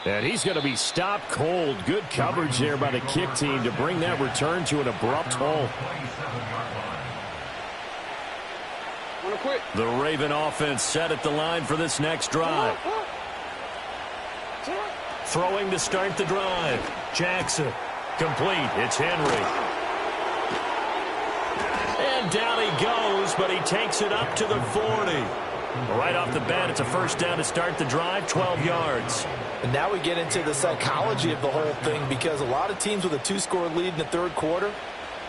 And he's going to be stopped cold. Good coverage there by the kick team to bring that return to an abrupt halt. The Raven offense set at the line for this next drive. Throwing to start the drive. Jackson. Complete. It's Henry. And down he goes, but he takes it up to the 40. Right off the bat, it's a first down to start the drive, 12 yards. And now we get into the psychology of the whole thing, because a lot of teams with a 2-score lead in the third quarter,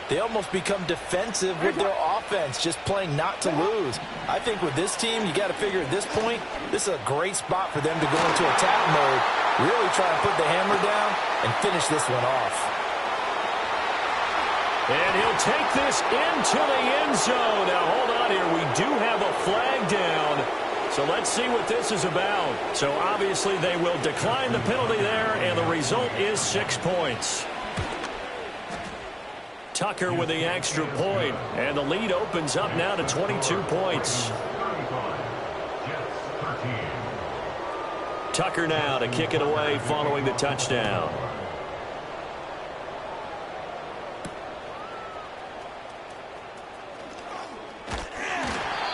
they almost become defensive with their offense, just playing not to lose. I think with this team, you got to figure at this point, this is a great spot for them to go into attack mode, really try to put the hammer down and finish this one off. And he'll take this into the end zone. Now, hold on here. We do have a flag down. So let's see what this is about. So obviously they will decline the penalty there, and the result is 6 points. Tucker with the extra point, and the lead opens up now to 22 points. Tucker now to kick it away following the touchdown.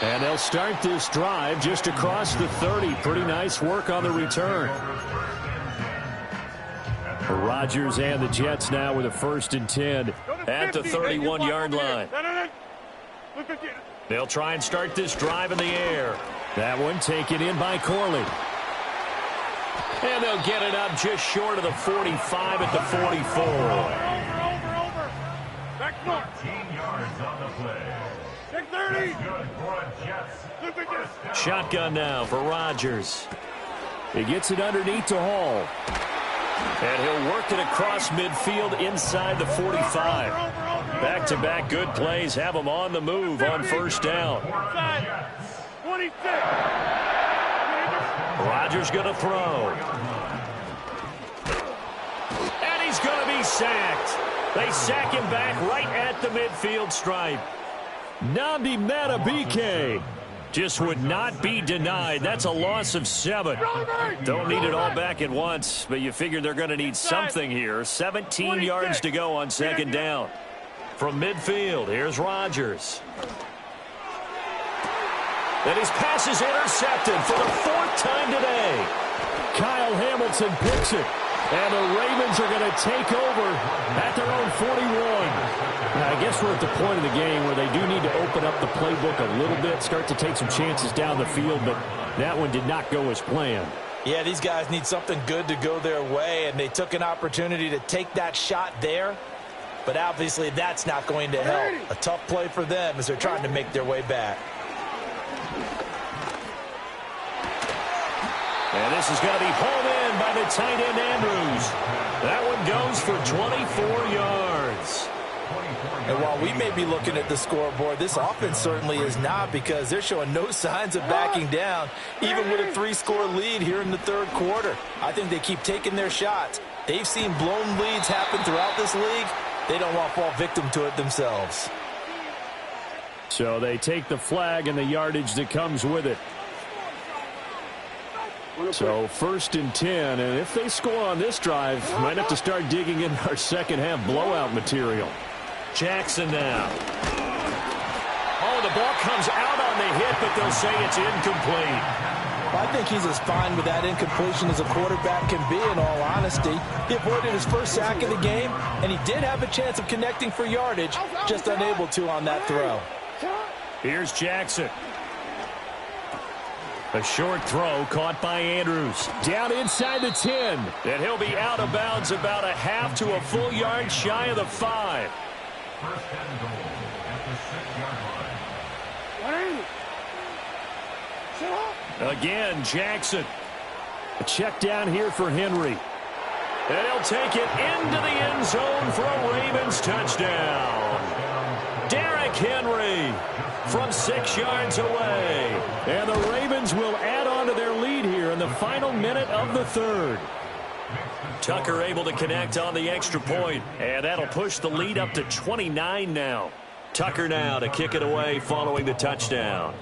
And they'll start this drive just across the 30. Pretty nice work on the return. Rodgers and the Jets now with a 1st and 10 at the 31-yard line. They'll try and start this drive in the air. That one taken in by Corley. And they'll get it up just short of the 45 at the 44. Over. Back north. 15 yards on the play. 630. Shotgun now for Rodgers. He gets it underneath to Hall. And he'll work it across midfield inside the 45. Back-to-back good plays have him on the move on first down. 26. Rodgers going to throw. And he's going to be sacked. They sack him back right at the midfield stripe. Nnamdi Madubuike just would not be denied. That's a loss of 7. Don't need it all back at once, but you figure they're going to need something here. 17 yards to go on second down. From midfield, here's Rodgers. And his pass is intercepted for the 4th time today. Kyle Hamilton picks it. And the Ravens are going to take over at their own 41. Now, I guess we're at the point of the game where they do need to open up the playbook a little bit, start to take some chances down the field, but that one did not go as planned. Yeah, these guys need something good to go their way, and they took an opportunity to take that shot there. But obviously that's not going to help. A tough play for them as they're trying to make their way back. And this is going to be hauled in by the tight end Andrews. That one goes for 24 yards. And while we may be looking at the scoreboard, this offense certainly is not, because they're showing no signs of backing down, even with a 3-score lead here in the third quarter. I think they keep taking their shots. They've seen blown leads happen throughout this league. They don't want to fall victim to it themselves. So they take the flag and the yardage that comes with it. So 1st and 10, and if they score on this drive, might have to start digging in our second half blowout material. Jackson now. Oh, the ball comes out on the hit, but they'll say it's incomplete. I think he's as fine with that incompletion as a quarterback can be, in all honesty. He avoided his first sack of the game, and he did have a chance of connecting for yardage, just unable to on that throw. Here's Jackson. A short throw caught by Andrews. Down inside the 10. And he'll be out of bounds about a half to a full yard shy of the 5. First and goal at the 6-yard line. Again, Jackson. A check down here for Henry. And he'll take it into the end zone for a Ravens touchdown. Derrick Henry from 6 yards away. And the Ravens will add on to their lead here in the final minute of the third. Tucker able to connect on the extra point, and that'll push the lead up to 29 now. Tucker now to kick it away following the touchdown.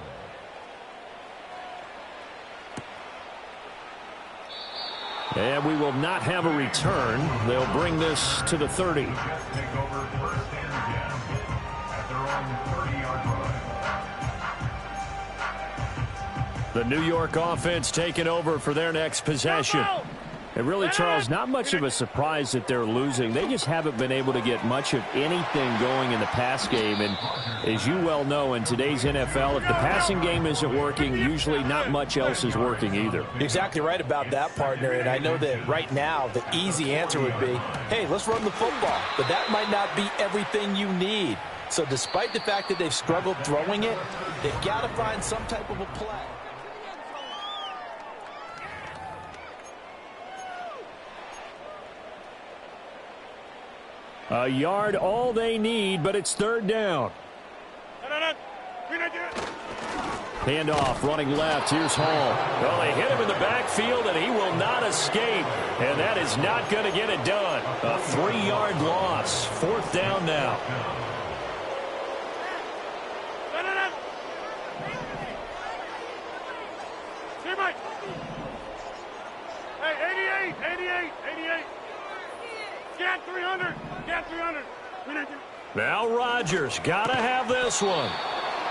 And we will not have a return. They'll bring this to the 30. Take over 1st and 10 at their own 30-yard line. The New York offense taking over for their next possession. And really, Charles, not much of a surprise that they're losing. They just haven't been able to get much of anything going in the pass game. And as you well know, in today's NFL, if the passing game isn't working, usually not much else is working either. You're exactly right about that, partner. And I know that right now the easy answer would be, hey, let's run the football. But that might not be everything you need. So despite the fact that they've struggled throwing it, they've got to find some type of a play. A yard all they need, but it's 3rd down. Handoff running left. Here's Hall. Well, they hit him in the backfield, and he will not escape. And that is not going to get it done. A 3-yard loss. 4th down now. Hey, 88. Get 300. Get 300. Now Rodgers got to have this one.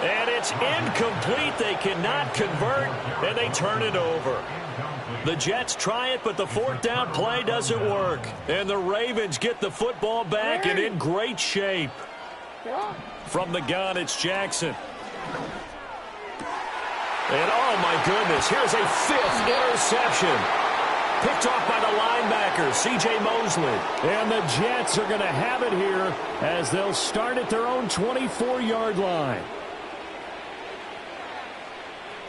And it's incomplete. They cannot convert, and they turn it over. The Jets try it, but the 4th down play doesn't work. And the Ravens get the football back and in great shape. From the gun, it's Jackson. And oh my goodness, here's a 5th interception. Picked off by the linebacker, C.J. Mosley. And the Jets are going to have it here as they'll start at their own 24-yard line.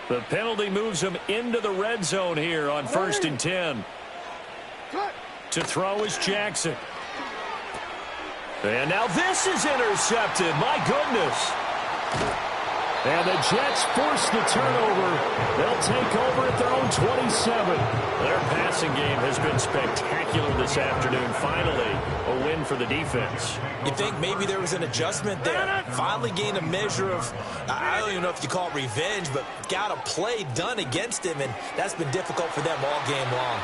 The penalty moves them into the red zone here on 1st and 10. To throw is Jackson. And now this is intercepted. My goodness. And the Jets force the turnover. They'll take over at their own 27. Their passing game has been spectacular this afternoon. Finally, a win for the defense. You think maybe there was an adjustment there. Finally gained a measure of, I don't even know if you call it revenge, but got a play done against him, and that's been difficult for them all game long.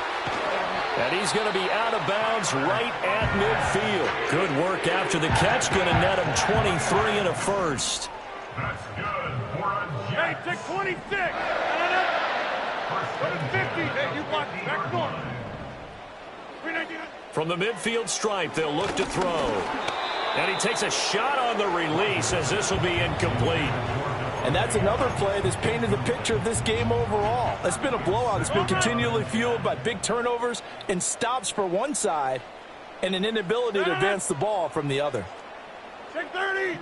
And he's going to be out of bounds right at midfield. Good work after the catch. Going to net him 23 and a first. That's good for a Hey, Jet. take 26. Go to 50. Hey, you block back north. 319. From the midfield stripe, they'll look to throw. And he takes a shot on the release as this will be incomplete. And that's another play that's painted the picture of this game overall. It's been a blowout. It's been continually fueled by big turnovers and stops for one side and an inability to advance the ball from the other. Check 30.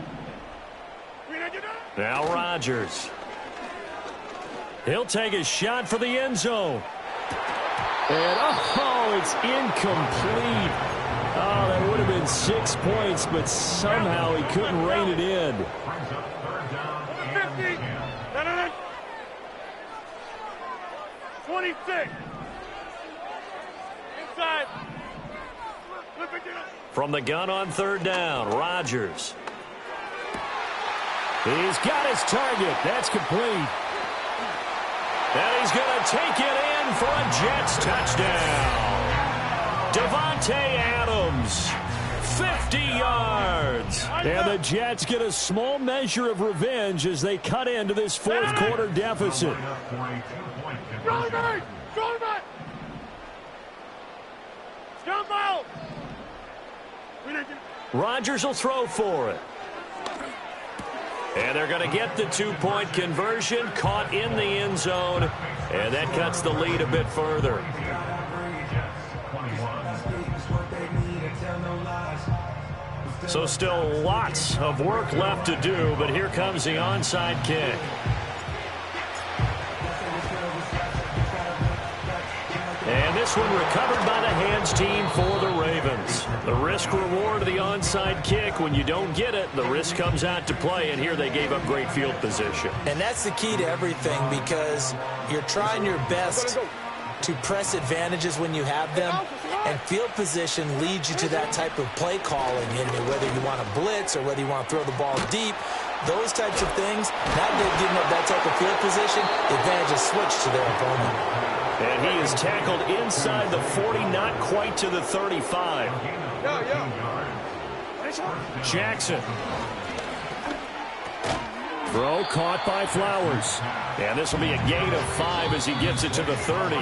Now Rodgers. He'll take a shot for the end zone. And, oh, it's incomplete. Oh, that would have been 6 points, but somehow he couldn't rein it in. 50. 26. Inside. From the gun on third down, Rodgers. He's got his target. That's complete. And he's going to take it in for a Jets touchdown. Devontae Adams, 50 yards. And the Jets get a small measure of revenge as they cut into this fourth quarter deficit. Rodgers will throw for it. And they're going to get the 2-point conversion, caught in the end zone, and that cuts the lead a bit further. So still lots of work left to do, but here comes the onside kick. And this one recovered by the hands team for the Ravens. The risk reward of the onside kick. When you don't get it, the risk comes out to play, and here they gave up great field position. And that's the key to everything, because you're trying your best to press advantages when you have them, and field position leads you to that type of play calling. And whether you want to blitz or whether you want to throw the ball deep, those types of things, now they're giving up that type of field position, the advantage is switched to their opponent. And he is tackled inside the 40, not quite to the 35. Jackson. Throw caught by Flowers. And this will be a gain of 5 as he gets it to the 30.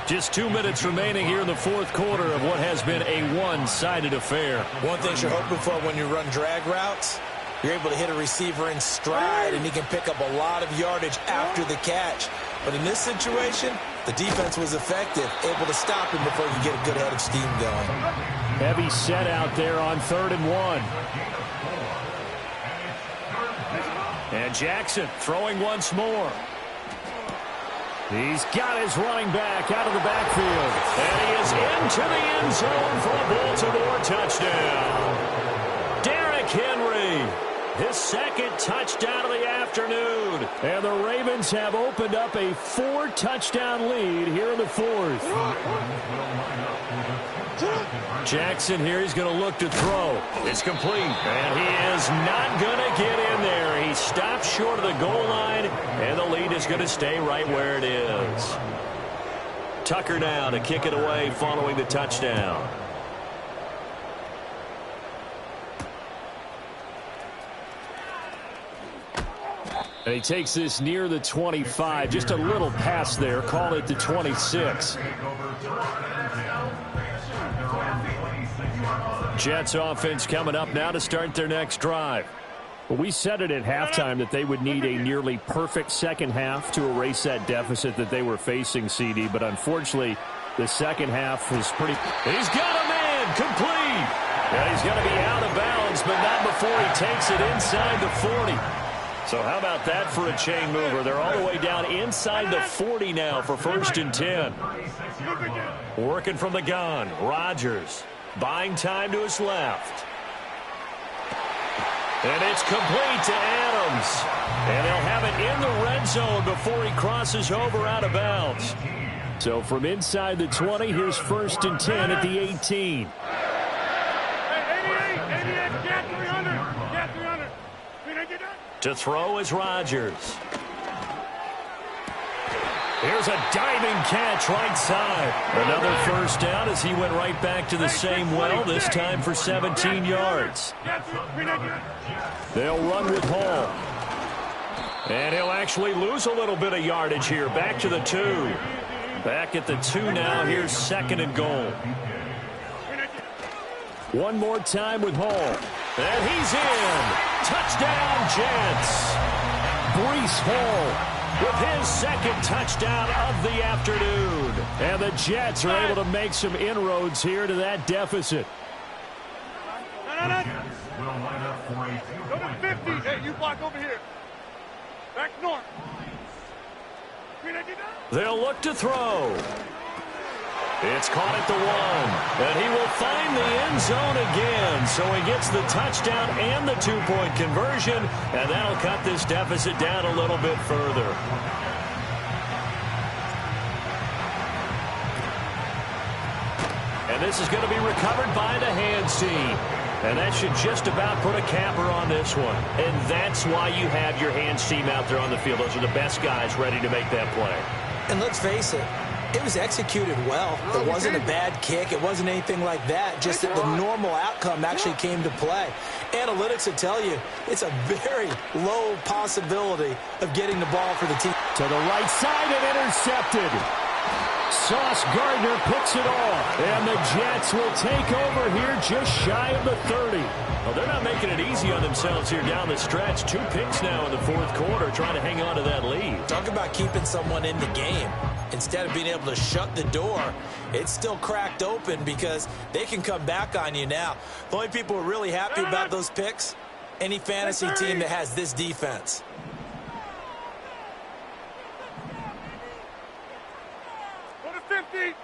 Just 2 minutes remaining here in the fourth quarter of what has been a one-sided affair. One thing you're hoping for when you run drag routes, you're able to hit a receiver in stride, and he can pick up a lot of yardage after the catch. But in this situation, the defense was effective, able to stop him before you get a good head of steam going. Heavy set out there on 3rd and 1. And Jackson throwing once more. He's got his running back out of the backfield. And he is into the end zone for a Baltimore touchdown. Derrick Henry, his second touchdown of the afternoon. And the Ravens have opened up a 4-touchdown lead here in the fourth. Jackson here, he's going to look to throw. It's complete. And he is not going to get in there. He stopped short of the goal line, and the lead is going to stay right where it is. Tucker now to kick it away following the touchdown. And he takes this near the 25, just a little past there, call it the 26. Jets offense coming up now to start their next drive. Well, we said it at halftime that they would need a nearly perfect second half to erase that deficit that they were facing, CD. But unfortunately, the second half was pretty... He's got a man complete. And he's going to be out of bounds, but not before he takes it inside the 40. So how about that for a chain mover? They're all the way down inside the 40 now for 1st and 10. Working from the gun, Rodgers. Buying time to his left. And it's complete to Adams. And they'll have it in the red zone before he crosses over out of bounds. So from inside the 20, here's 1st and 10 at the 18. To throw is Rodgers. Here's a diving catch right side. Another first down as he went right back to the same well, this time for 17 yards. They'll run with Hall. And he'll actually lose a little bit of yardage here. Back to the 2. Back at the 2 now. Here's 2nd and goal. One more time with Hall. And he's in. Touchdown, Jets. Breece Hall with his second touchdown of the afternoon. And the Jets are able to make some inroads here to that deficit. The Jets will line up for a Go to 50. Hey, you block over here. Back north. They'll look to throw. It's caught at the 1. And he will find the end zone again. So he gets the touchdown and the 2-point conversion. And that'll cut this deficit down a little bit further. And this is going to be recovered by the hands team. And that should just about put a capper on this one. And that's why you have your hands team out there on the field. Those are the best guys ready to make that play. And let's face it, it was executed well. It wasn't a bad kick. It wasn't anything like that. Just that the normal outcome actually came to play. Analytics will tell you it's a very low possibility of getting the ball for the team. To the right side and intercepted. Sauce Gardner picks it off. And the Jets will take over here just shy of the 30. Well, they're not making it easy on themselves here down the stretch. 2 picks now in the fourth quarter trying to hang on to that lead. Talk about keeping someone in the game. Instead of being able to shut the door, it's still cracked open because they can come back on you now. The only people who are really happy about those picks, any fantasy team that has this defense. Go to 50.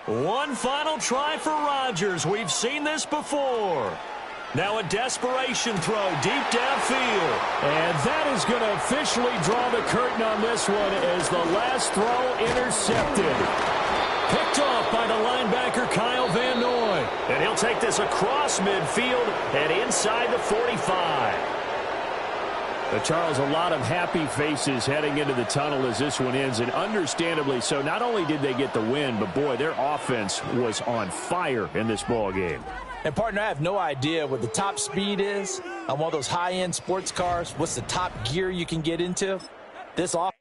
One final try for Rodgers. We've seen this before. Now a desperation throw deep downfield. And that is going to officially draw the curtain on this one as the last throw intercepted. Picked off by the linebacker Kyle Van Noy. And he'll take this across midfield and inside the 45. Charles, a lot of happy faces heading into the tunnel as this one ends, and understandably so. Not only did they get the win, but, boy, their offense was on fire in this ball game. And, partner, I have no idea what the top speed is on one of those high-end sports cars. What's the top gear you can get into? This offense.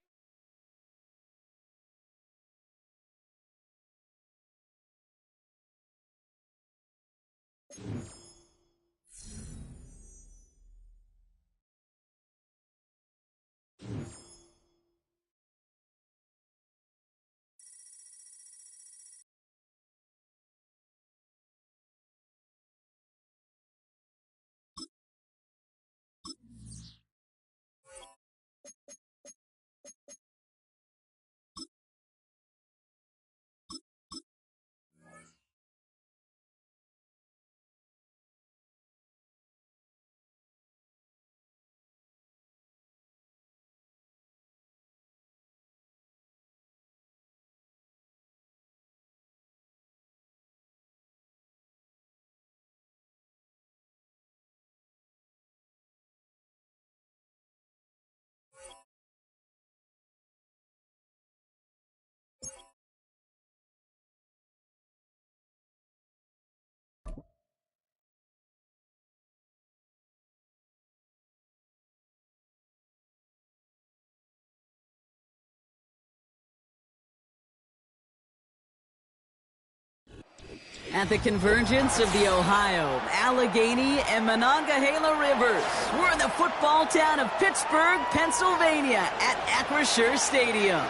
At the convergence of the Ohio, Allegheny, and Monongahela Rivers, we're in the football town of Pittsburgh, Pennsylvania, at Acrisure Stadium.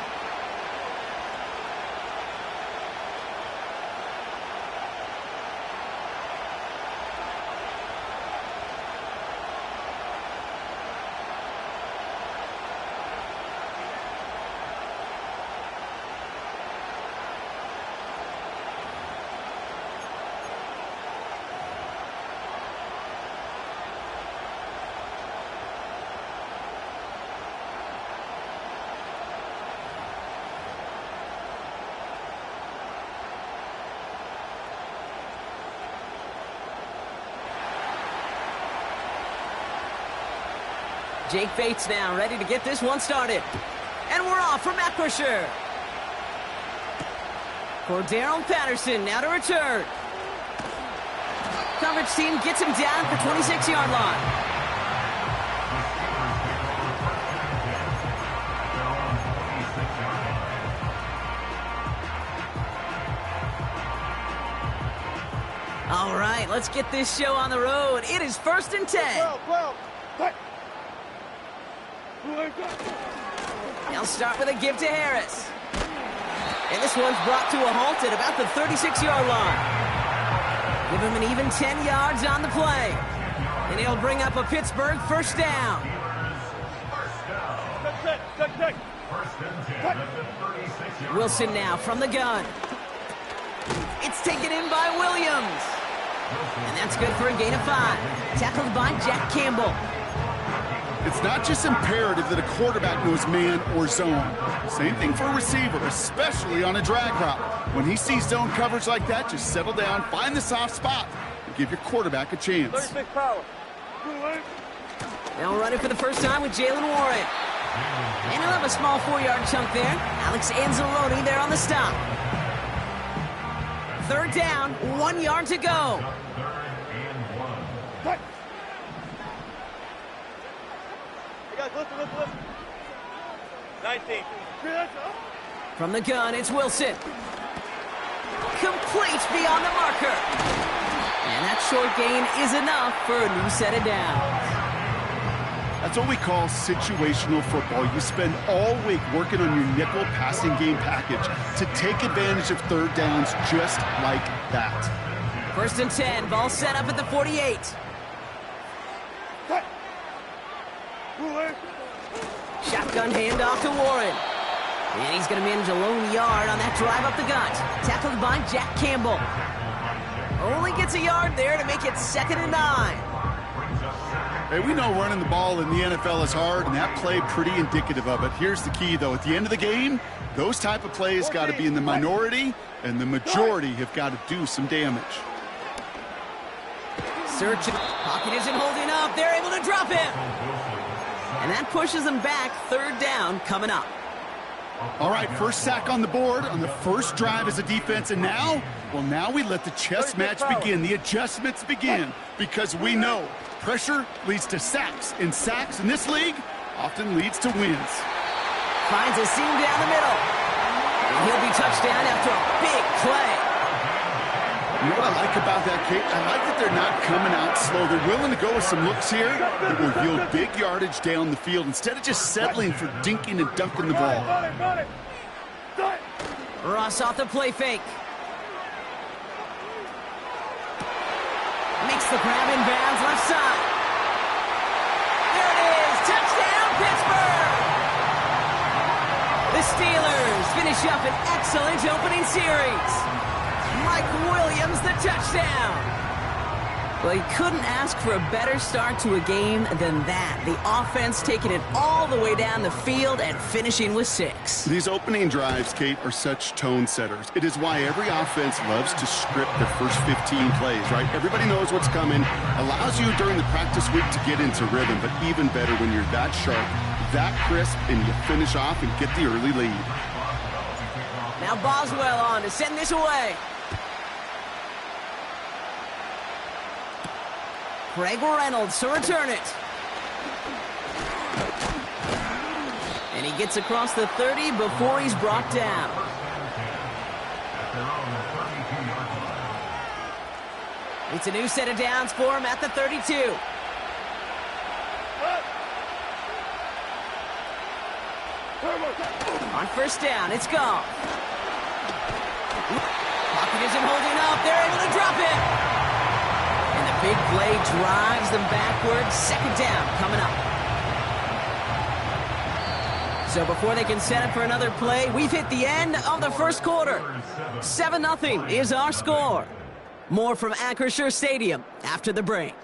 Jake Bates now ready to get this one started. And we're off from Acrisure. Cordero Patterson now to return. Coverage team gets him down at the 26-yard line. All right, let's get this show on the road. It is 1st and 10. 12. They'll start with a give to Harris. And this one's brought to a halt at about the 36-yard line. Give him an even 10 yards on the play. And he'll bring up a Pittsburgh first down. Wilson now from the gun. It's taken in by Williams. And that's good for a gain of 5. Tackled by Jack Campbell. It's not just imperative that a quarterback knows man or zone. Same thing for a receiver, especially on a drag route. When he sees zone coverage like that, just settle down, find the soft spot, and give your quarterback a chance. 36 power. They'll run it for the first time with Jalen Warren. And he'll have a small 4-yard chunk there. Alex Anzalone there on the stop. 3rd down, 1 yard to go. Listen. 19. From the gun, it's Wilson. Complete beyond the marker. And that short gain is enough for a new set of downs. That's what we call situational football. You spend all week working on your nickel passing game package to take advantage of 3rd downs just like that. 1st and 10, ball set up at the 48. Shotgun handoff to Warren. And he's going to manage a lone yard on that drive up the gut. Tackled by Jack Campbell. Only gets a yard there to make it 2nd and 9. Hey, we know running the ball in the NFL is hard, and that play pretty indicative of it. Here's the key, though. At the end of the game, those type of plays got to be in the minority, and the majority have got to do some damage. Search. Pocket isn't holding up. They're able to drop him. And that pushes them back. 3rd down coming up. All right, first sack on the board on the first drive as a defense, and now, well, now we let the chess match begin. The adjustments begin, because we know pressure leads to sacks, and sacks in this league often leads to wins. Finds a seam down the middle. And he'll be touchdown after a big play. You know what I like about that, Kate? I like that they're not coming out slow. They're willing to go with some looks here that will yield big yardage down the field instead of just settling for dinking and dunking the ball. Ross off the play fake. Makes the grab in bounds left side. There it is. Touchdown, Pittsburgh! The Steelers finish up an excellent opening series. Mike Williams, the touchdown. Well, he couldn't ask for a better start to a game than that. The offense taking it all the way down the field and finishing with 6. These opening drives, Kate, are such tone setters. It is why every offense loves to script their first 15 plays, right? Everybody knows what's coming. Allows you during the practice week to get into rhythm, but even better when you're that sharp, that crisp, and you finish off and get the early lead. Now Boswell on to send this away. Greg Reynolds to return it. And he gets across the 30 before he's brought down. It's a new set of downs for him at the 32. On first down, it's gone. Pocket isn't holding up. They're able to drop it. And the big play drives them backwards. 2nd down coming up. So before they can set up for another play, we've hit the end of the first quarter. 7-0 is our score. More from Acrisure Stadium after the break.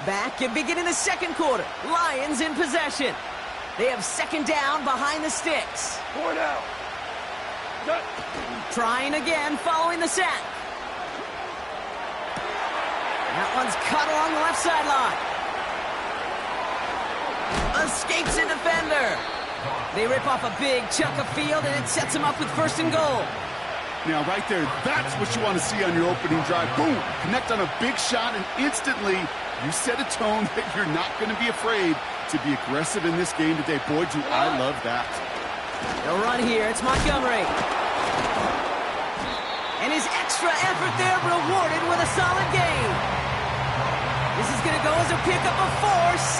Back and beginning the second quarter. Lions in possession. They have 2nd down behind the sticks. 4 down. Trying again following the sack. one's caught along the left sideline. Escapes a defender. They rip off a big chunk of field, and it sets them up with 1st and goal. Now, right there, that's what you want to see on your opening drive. Boom! Connect on a big shot, and instantly you set a tone that you're not going to be afraid to be aggressive in this game today. Boy, do I love that. They'll run here. It's Montgomery. And his extra effort there rewarded with a solid gain. This is going to go as a pickup of 4.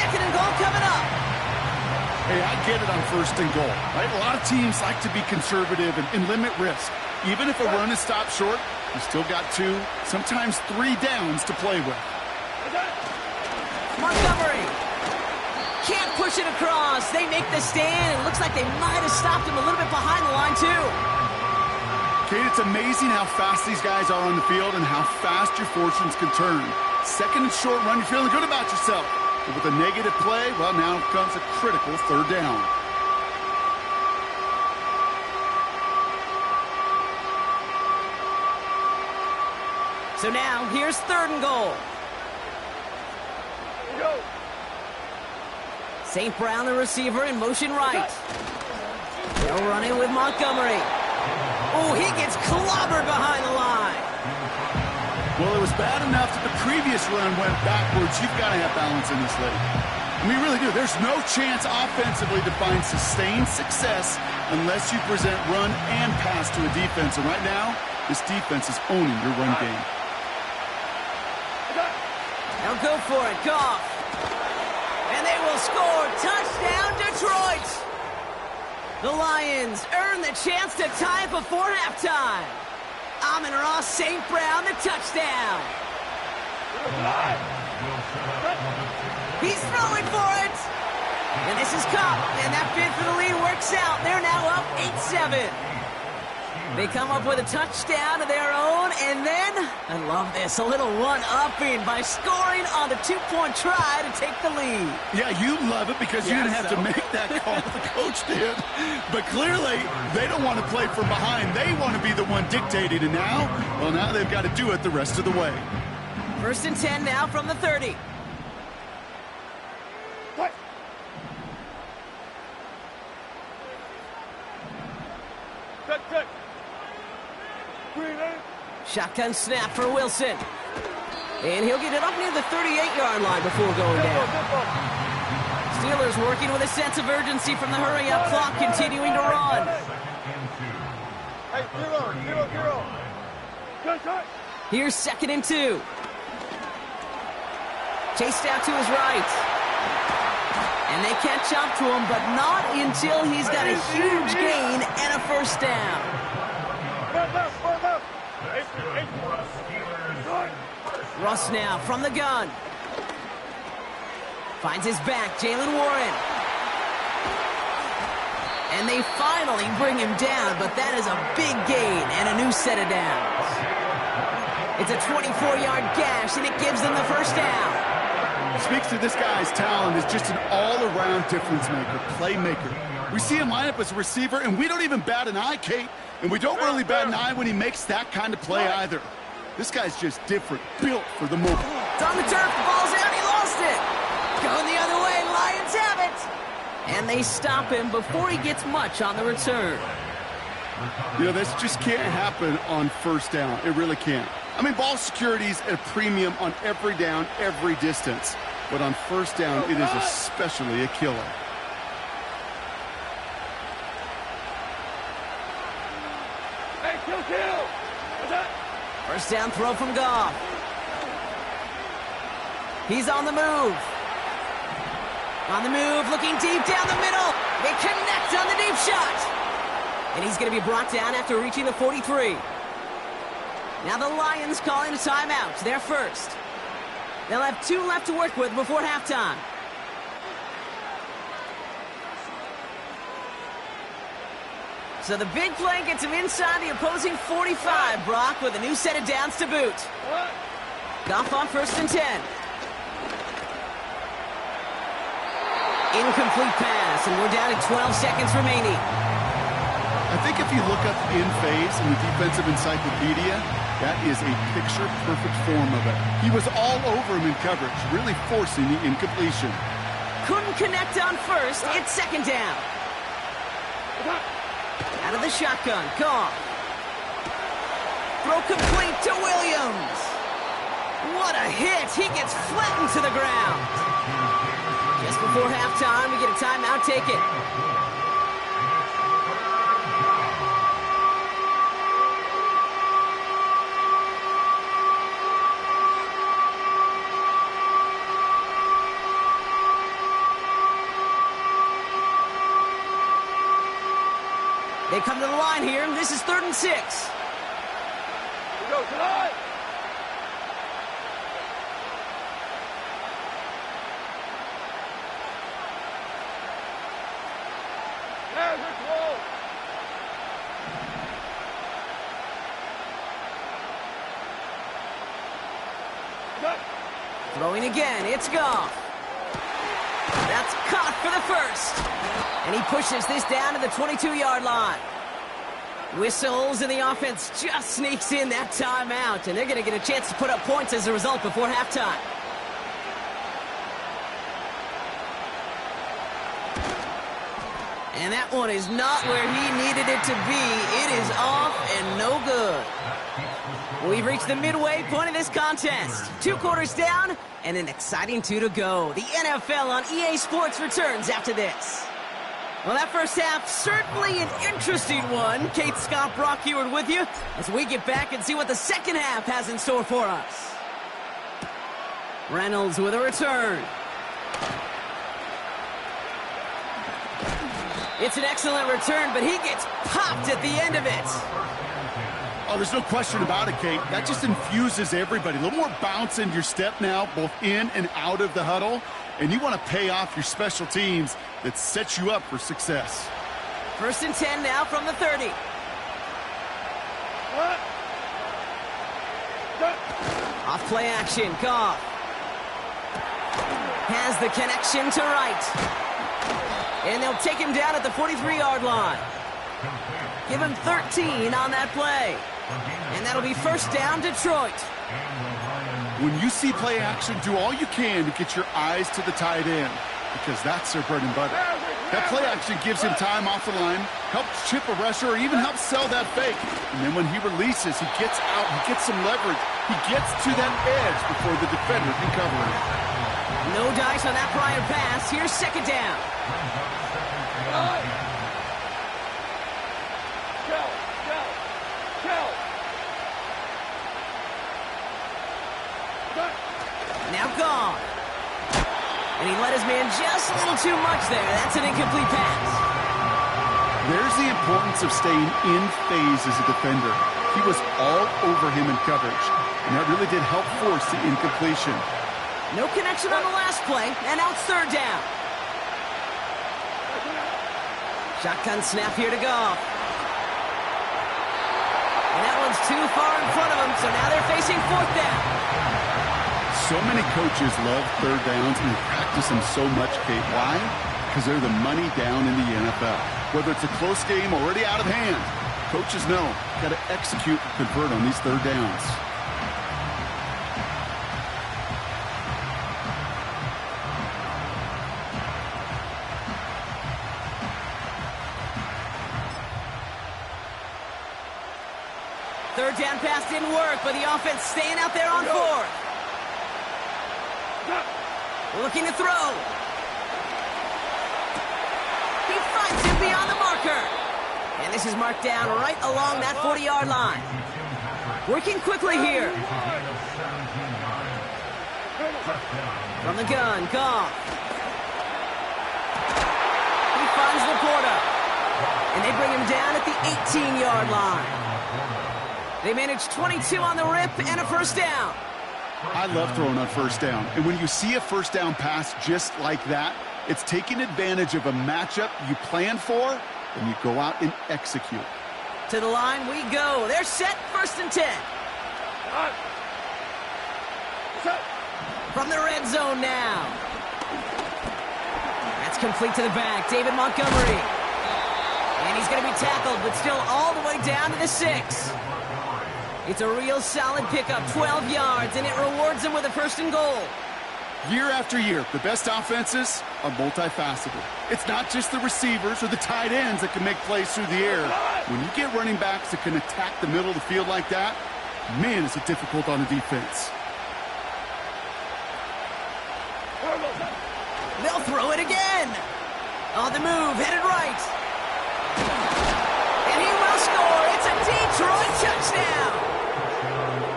2nd and goal coming up. Hey, I get it on 1st and goal, right? A lot of teams like to be conservative and limit risk. Even if a run is stopped short, you still got 2, sometimes 3 downs to play with. Montgomery can't push it across. They make the stand. It looks like they might have stopped him a little bit behind the line, too. Kate, it's amazing how fast these guys are on the field and how fast your fortunes can turn. 2nd and short run, you're feeling good about yourself. But with a negative play, well, now comes a critical 3rd down. So now, here's 3rd and goal. St. Brown, the receiver, in motion right. They'll run in with Montgomery. Oh, he gets clobbered behind the line. Well, it was bad enough that the previous run went backwards. You've got to have balance in this league. I mean, you really do. There's no chance offensively to find sustained success unless you present run and pass to a defense. And right now, this defense is owning your run game. Now go for it, Goff. And they will score. Touchdown, Detroit. The Lions earn the chance to tie it before halftime. Amon-Ra St. Brown, the touchdown. He's throwing for it. And this is Cup. And that bid for the lead works out. They're now up 8-7. They come up with a touchdown of their own. And then, I love this, a little one-upping by scoring on the 2-point try to take the lead. Yeah, you love it because you didn't have to make that call. The coach did. But clearly, they don't want to play from behind. They want to be the one dictating. And now, well, now they've got to do it the rest of the way. 1st and 10 now from the 30. What? Cut. Shotgun snap for Wilson. And he'll get it up near the 38-yard line before going down. Steelers working with a sense of urgency from the hurry-up clock, continuing to run. Hey, 0. Cut. Here's 2nd and 2. Chased out to his right. And they catch up to him, but not until he's got a huge gain and a 1st down. Russ now from the gun. Finds his back, Jalen Warren. And they finally bring him down, but that is a big gain and a new set of downs. It's a 24-yard gash, and it gives them the 1st down. Speaks to this guy's talent as just an all-around difference maker, playmaker. We see him line up as a receiver, and we don't even bat an eye, Kate. And we don't really bat an eye when he makes that kind of play either. This guy's just different, built for the moment. It's on the turf, the ball's out, he lost it. Going the other way, Lions have it. And they stop him before he gets much on the return. You know, this just can't happen on 1st down. It really can't. I mean, ball security's at a premium on every down, every distance. But on 1st down, it is especially a killer. Hey, kill. 1st down throw from Goff. He's on the move. On the move, looking deep down the middle. They connect on the deep shot. And he's going to be brought down after reaching the 43. Now the Lions calling a timeout. They're first. They'll have 2 left to work with before halftime. So the big play gets him inside the opposing 45, Brock, with a new set of downs to boot. Goff on 1st and 10. Incomplete pass, and we're down to 12 seconds remaining. I think if you look up in phase in the defensive encyclopedia, that is a picture-perfect form of it. He was all over him in coverage, really forcing the incompletion. Couldn't connect on first. It's second down. Out of the shotgun. Goff. Throw complete to Williams. What a hit. He gets flattened to the ground. Just before halftime, we get a timeout taken. They come to the line here, and this is 3rd and 6. Here we go, tonight. Throwing again, it's Goff. That's caught for the first. And he pushes this down to the 22-yard line. Whistles, and the offense just sneaks in that timeout. And they're going to get a chance to put up points as a result before halftime. And that one is not where he needed it to be. It is off and no good. We've reached the midway point of this contest. 2 quarters down and an exciting 2 to go. The NFL on EA Sports returns after this. Well, that first half, certainly an interesting one. Kate, Scott, Brock Heward with you as we get back and see what the second half has in store for us. Reynolds with a return. It's an excellent return, but he gets popped at the end of it. Oh, there's no question about it, Kate. That just infuses everybody. A little more bounce in your step now, both in and out of the huddle. And you want to pay off your special teams that sets you up for success. 1st and 10 now from the 30. Off play action, Goff. Has the connection to right. And they'll take him down at the 43-yard line. Give him 13 on that play. And that'll be first down, Detroit. When you see play action, do all you can to get your eyes to the tight end, because that's their bread and butter. That play action gives him time off the line, helps chip a rusher, or even helps sell that fake. And then when he releases, he gets out, he gets some leverage. He gets to that edge before the defender can cover him. No dice on that prior pass. Here's second down. Now gone. And he let his man just a little too much there. That's an incomplete pass. There's the importance of staying in phase as a defender. He was all over him in coverage, and that really did help force the incompletion. No connection on the last play, and now it's 3rd down. Shotgun snap here to Goff. And that one's too far in front of him, so now they're facing 4th down. So many coaches love 3rd downs and practice them so much, Kate. Why? Because they're the money down in the NFL. Whether it's a close game already out of hand, coaches know got to execute and convert on these 3rd downs. Third down pass didn't work, but the offense staying out there on 4th. Looking to throw. He finds him beyond the marker. And this is marked down right along that 40-yard line. Working quickly here. From the gun, Goff. He finds Laporta. And they bring him down at the 18-yard line. They manage 22 on the rip and a first down. I love throwing on 1st down. And when you see a 1st down pass just like that, it's taking advantage of a matchup you planned for, and you go out and execute. To the line we go. They're set, 1st and 10. From the red zone now. That's complete to the back. David Montgomery. And he's going to be tackled, but still all the way down to the 6. It's a real solid pickup, 12 yards, and it rewards him with a 1st and goal. Year after year, the best offenses are multifaceted. It's not just the receivers or the tight ends that can make plays through the air. When you get running backs that can attack the middle of the field like that, man, is it difficult on the defense. They'll throw it again. On the move, headed right. And he will score. It's a Detroit touchdown.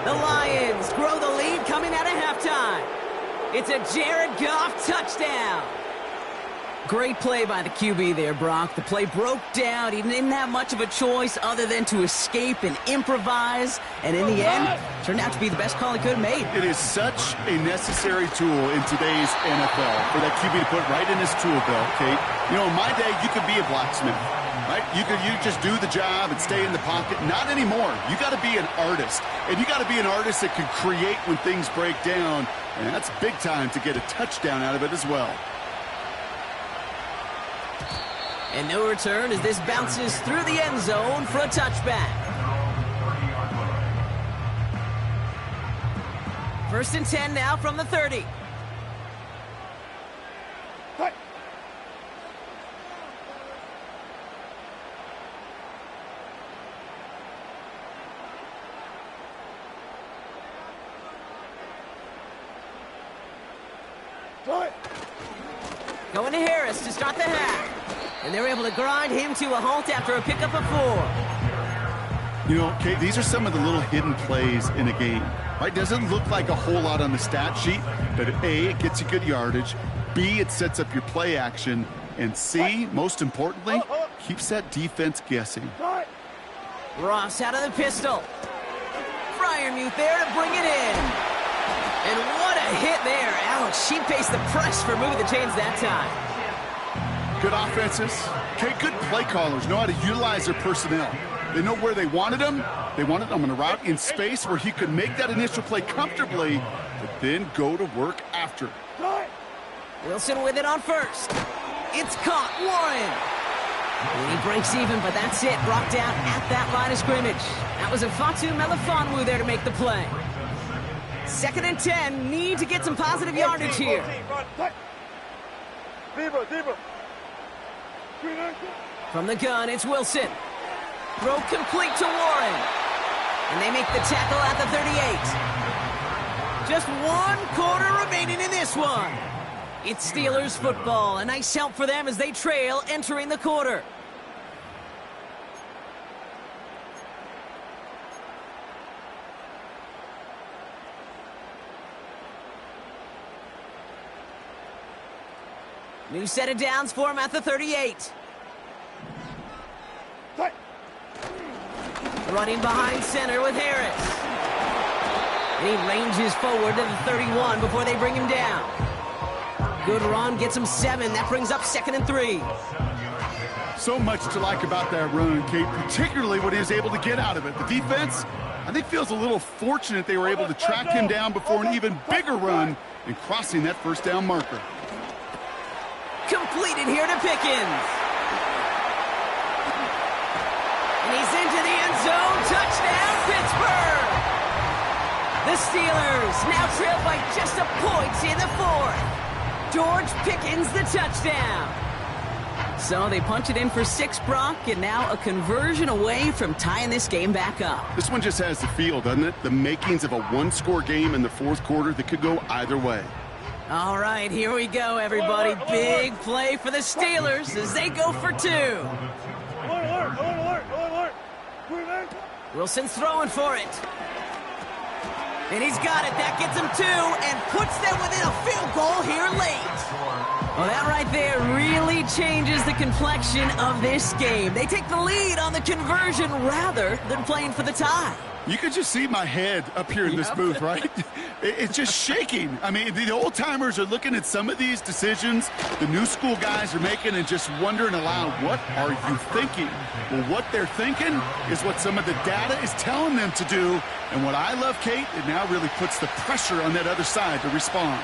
The Lions grow the lead coming out of halftime. It's a Jared Goff touchdown. Great play by the QB there, Brock. The play broke down. He didn't have much of a choice other than to escape and improvise. And in the end, turned out to be the best call he could have made. It is such a necessary tool in today's NFL for that QB to put right in his tool belt, Kate. You know, in my day, you could be a blacksmith, right? You just do the job and stay in the pocket. Not anymore. You got to be an artist. And you got to be an artist that can create when things break down. And that's big time to get a touchdown out of it as well. And no return as this bounces through the end zone for a touchback. 1st and 10 now from the 30. Going to Harris to start the half. And they're able to grind him to a halt after a pickup of 4. You know, Kate, these are some of the little hidden plays in a game, right? Doesn't look like a whole lot on the stat sheet, but A, it gets you good yardage. B, it sets up your play action. And C, most importantly, keeps that defense guessing. Ross out of the pistol. Fryermuth there to bring it in. And what a hit there. Alex, she faced the press for moving the chains that time. Good offenses. Okay, good play callers know how to utilize their personnel. They know where they wanted them. They wanted them on a route in space where he could make that initial play comfortably, but then go to work after. Wilson with it on 1st. It's caught. Warren. And he breaks even, but that's it. Brought down at that line of scrimmage. That was a Fatu Melifonwu there to make the play. 2nd and 10. Need to get some positive yardage here. From the gun, it's Wilson. Throw complete to Warren. And they make the tackle at the 38. Just 1 quarter remaining in this one. It's Steelers football. A nice help for them as they trail entering the quarter. New set of downs for him at the 38. Running behind center with Harris. And he ranges forward to the 31 before they bring him down. Good run, gets him 7. That brings up 2nd and 3. So much to like about that run, Kate, particularly what he was able to get out of it. The defense, I think, feels a little fortunate they were able to track him down before an even bigger run and crossing that 1st down marker. Completed here to Pickens. And he's into the end zone. Touchdown, Pittsburgh. The Steelers now trail by just a point in the 4th. George Pickens the touchdown. So they punch it in for 6, Brock, and now a conversion away from tying this game back up. This one just has the feel, doesn't it? The makings of a 1-score game in the 4th quarter that could go either way. All right, here we go, everybody. Big play for the Steelers as they go for 2. Wilson's throwing for it. And he's got it. That gets him 2 and puts them within a field goal here late. Well, that right there really changes the complexion of this game. They take the lead on the conversion rather than playing for the tie. You could just see my head up here in this booth, right? It's just shaking. I mean, the old-timers are looking at some of these decisions the new school guys are making and just wondering aloud, what are you thinking? Well, what they're thinking is what some of the data is telling them to do. And what I love, Kate, it now really puts the pressure on that other side to respond.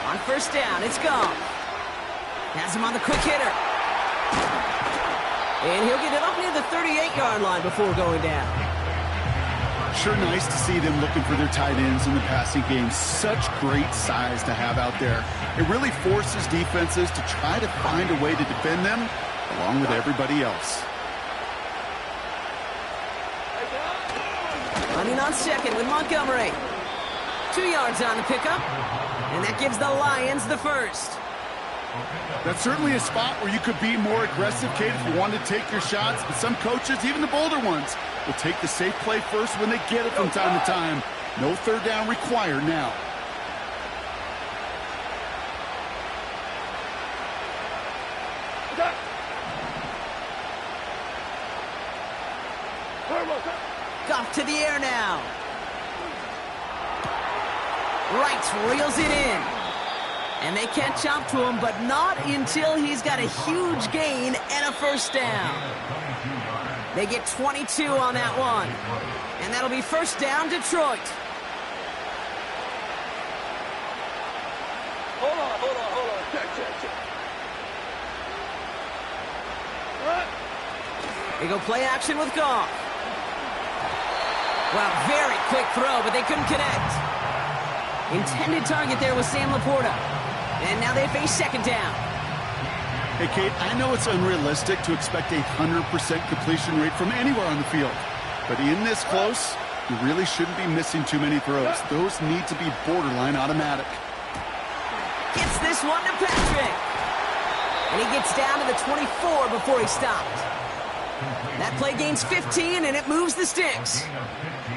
On 1st down, it's gone. Has him on the quick hitter. And he'll get it up near the 38-yard line before going down. Sure nice to see them looking for their tight ends in the passing game. Such great size to have out there. It really forces defenses to try to find a way to defend them along with everybody else. Running on second with Montgomery. 2 yards on the pickup. And that gives the Lions the first. That's certainly a spot where you could be more aggressive, Kate, if you wanted to take your shots. But some coaches, even the bolder ones, will take the safe play first when they get it from time to time. No third down required now. Goff to the air now. Wright reels it in. And they catch up to him, but not until he's got a huge gain and a first down. They get 22 on that one. And that'll be first down, Detroit. Hold on. Check. They go play action with Goff. Wow, very quick throw, but they couldn't connect. Intended target there was Sam Laporta. And now they face second down. Hey, Kate, I know it's unrealistic to expect a 100% completion rate from anywhere on the field. But in this close, you really shouldn't be missing too many throws. Those need to be borderline automatic. Gets this one to Patrick. And he gets down to the 24 before he stopped. That play gains 15, and it moves the sticks.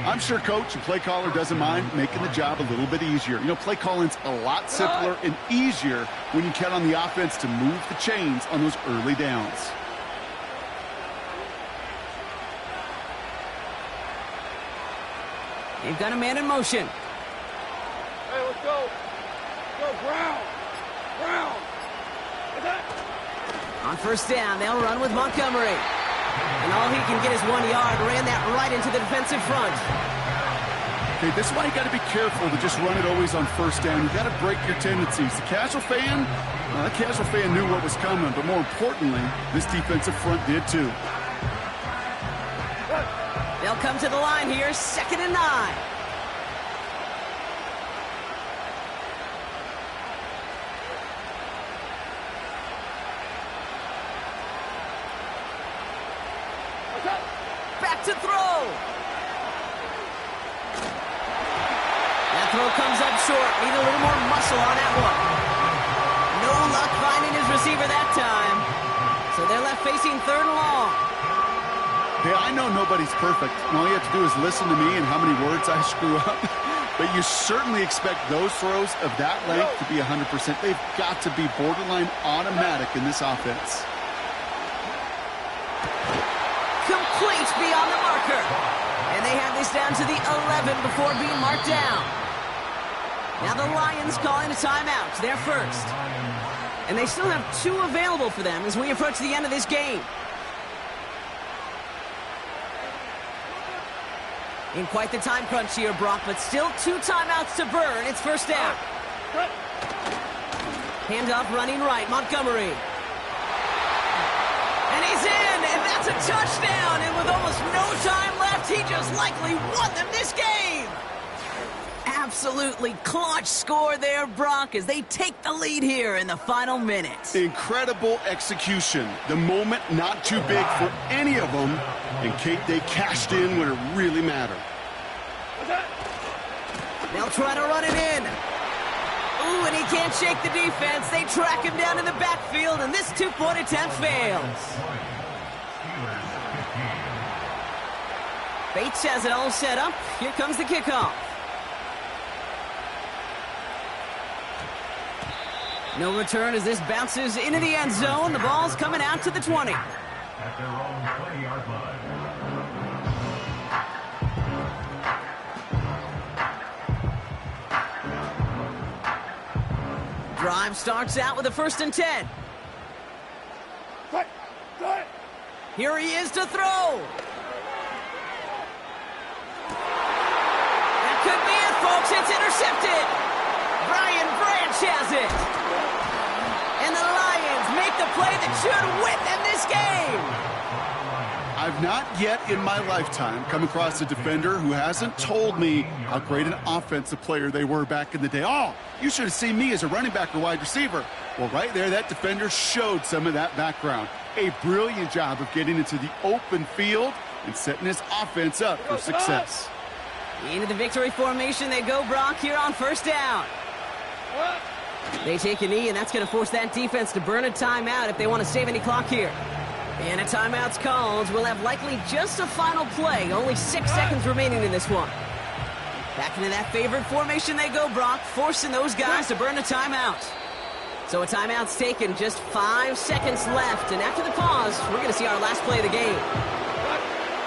I'm sure coach and play caller doesn't mind making the job a little bit easier. You know, play calling's a lot simpler and easier when you count on the offense to move the chains on those early downs. They've got a man in motion. Hey, let's go. Go, Brown. On first down, they'll run with Montgomery. And all he can get is 1 yard. Ran that right into the defensive front. Okay, this is why you got to be careful to just run it always on first down. You got to break your tendencies. The casual fan knew what was coming, but more importantly, this defensive front did too. They'll come to the line here, 2nd and 9. Back to throw. That throw comes up short. Need a little more muscle on that one. No luck finding his receiver that time. So they're left facing 3rd and long. Hey, I know nobody's perfect, and all you have to do is listen to me and how many words I screw up. But you certainly expect those throws of that length to be 100%. They've got to be borderline automatic in this offense. Complete beyond the marker. And they have this down to the 11 before being marked down. Now the Lions calling a timeout. They're first. And they still have 2 available for them as we approach the end of this game. In quite the time crunch here, Brock, but still 2 timeouts to burn. It's first down. Handoff running right, Montgomery. And he's in, and that's a touchdown. And with almost no time left, he just likely won them this game. Absolutely clutch score there, Brock, as they take the lead here in the final minute. Incredible execution. The moment not too big for any of them. And Kate, they cashed in when it really mattered. They'll try to run it in. Ooh, and he can't shake the defense. They track him down in the backfield, and this 2-point attempt fails. Bates has it all set up. Here comes the kickoff. No return as this bounces into the end zone. The ball's coming out to the 20. At their own 20-yard line. Drive starts out with a 1st and 10. Here he is to throw. That could be it, folks. It's intercepted. Brian Branch has it. And the Lions play that should win them this game. I've not yet in my lifetime come across a defender who hasn't told me how great an offensive player they were back in the day. Oh, you should have seen me as a running back or wide receiver. Well, right there, that defender showed some of that background. A brilliant job of getting into the open field and setting his offense up for success. Into the victory formation they go, Brock, here on first down. They take a knee, and that's going to force that defense to burn a timeout if they want to save any clock here. And a timeout's called. We'll have likely just a final play. Only 6 seconds remaining in this one. Back into that favorite formation they go, Brock, forcing those guys to burn a timeout. So a timeout's taken, just 5 seconds left. And after the pause, we're going to see our last play of the game.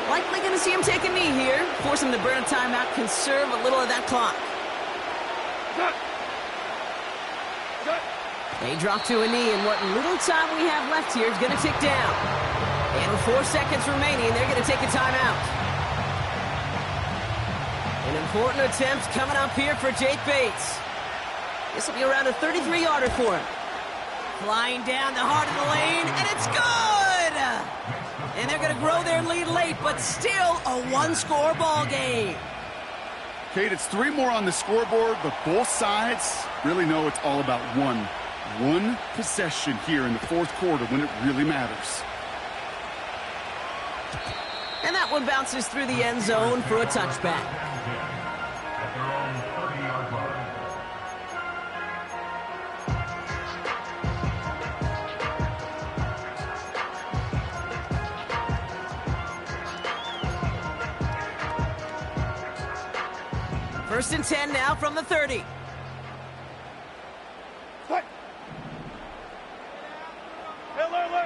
Likely going to see him take a knee here. Force him to burn a timeout, conserve a little of that clock. They drop to a knee, and what little time we have left here is going to tick down. And with 4 seconds remaining, they're going to take a timeout. An important attempt coming up here for Jake Bates. This will be around a 33-yarder for him. Flying down the heart of the lane, and it's good! And they're going to grow their lead late, but still a one-score ball game. Kate, it's 3 more on the scoreboard, but both sides really know it's all about one possession here in the fourth quarter when it really matters. And that one bounces through the end zone for a touchback. At their own 30-yard line. First and 10 now from the 30.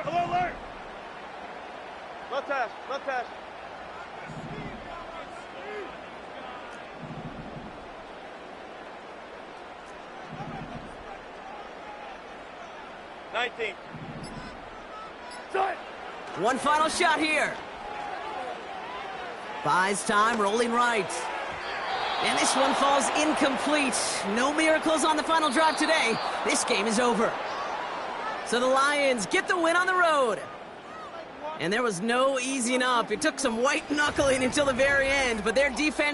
Alert! Left hash. 19. One final shot here. Buys time, rolling right. And this one falls incomplete. No miracles on the final drive today. This game is over. So the Lions get the win on the road. And there was no easing up. It took some white knuckling until the very end, but their defense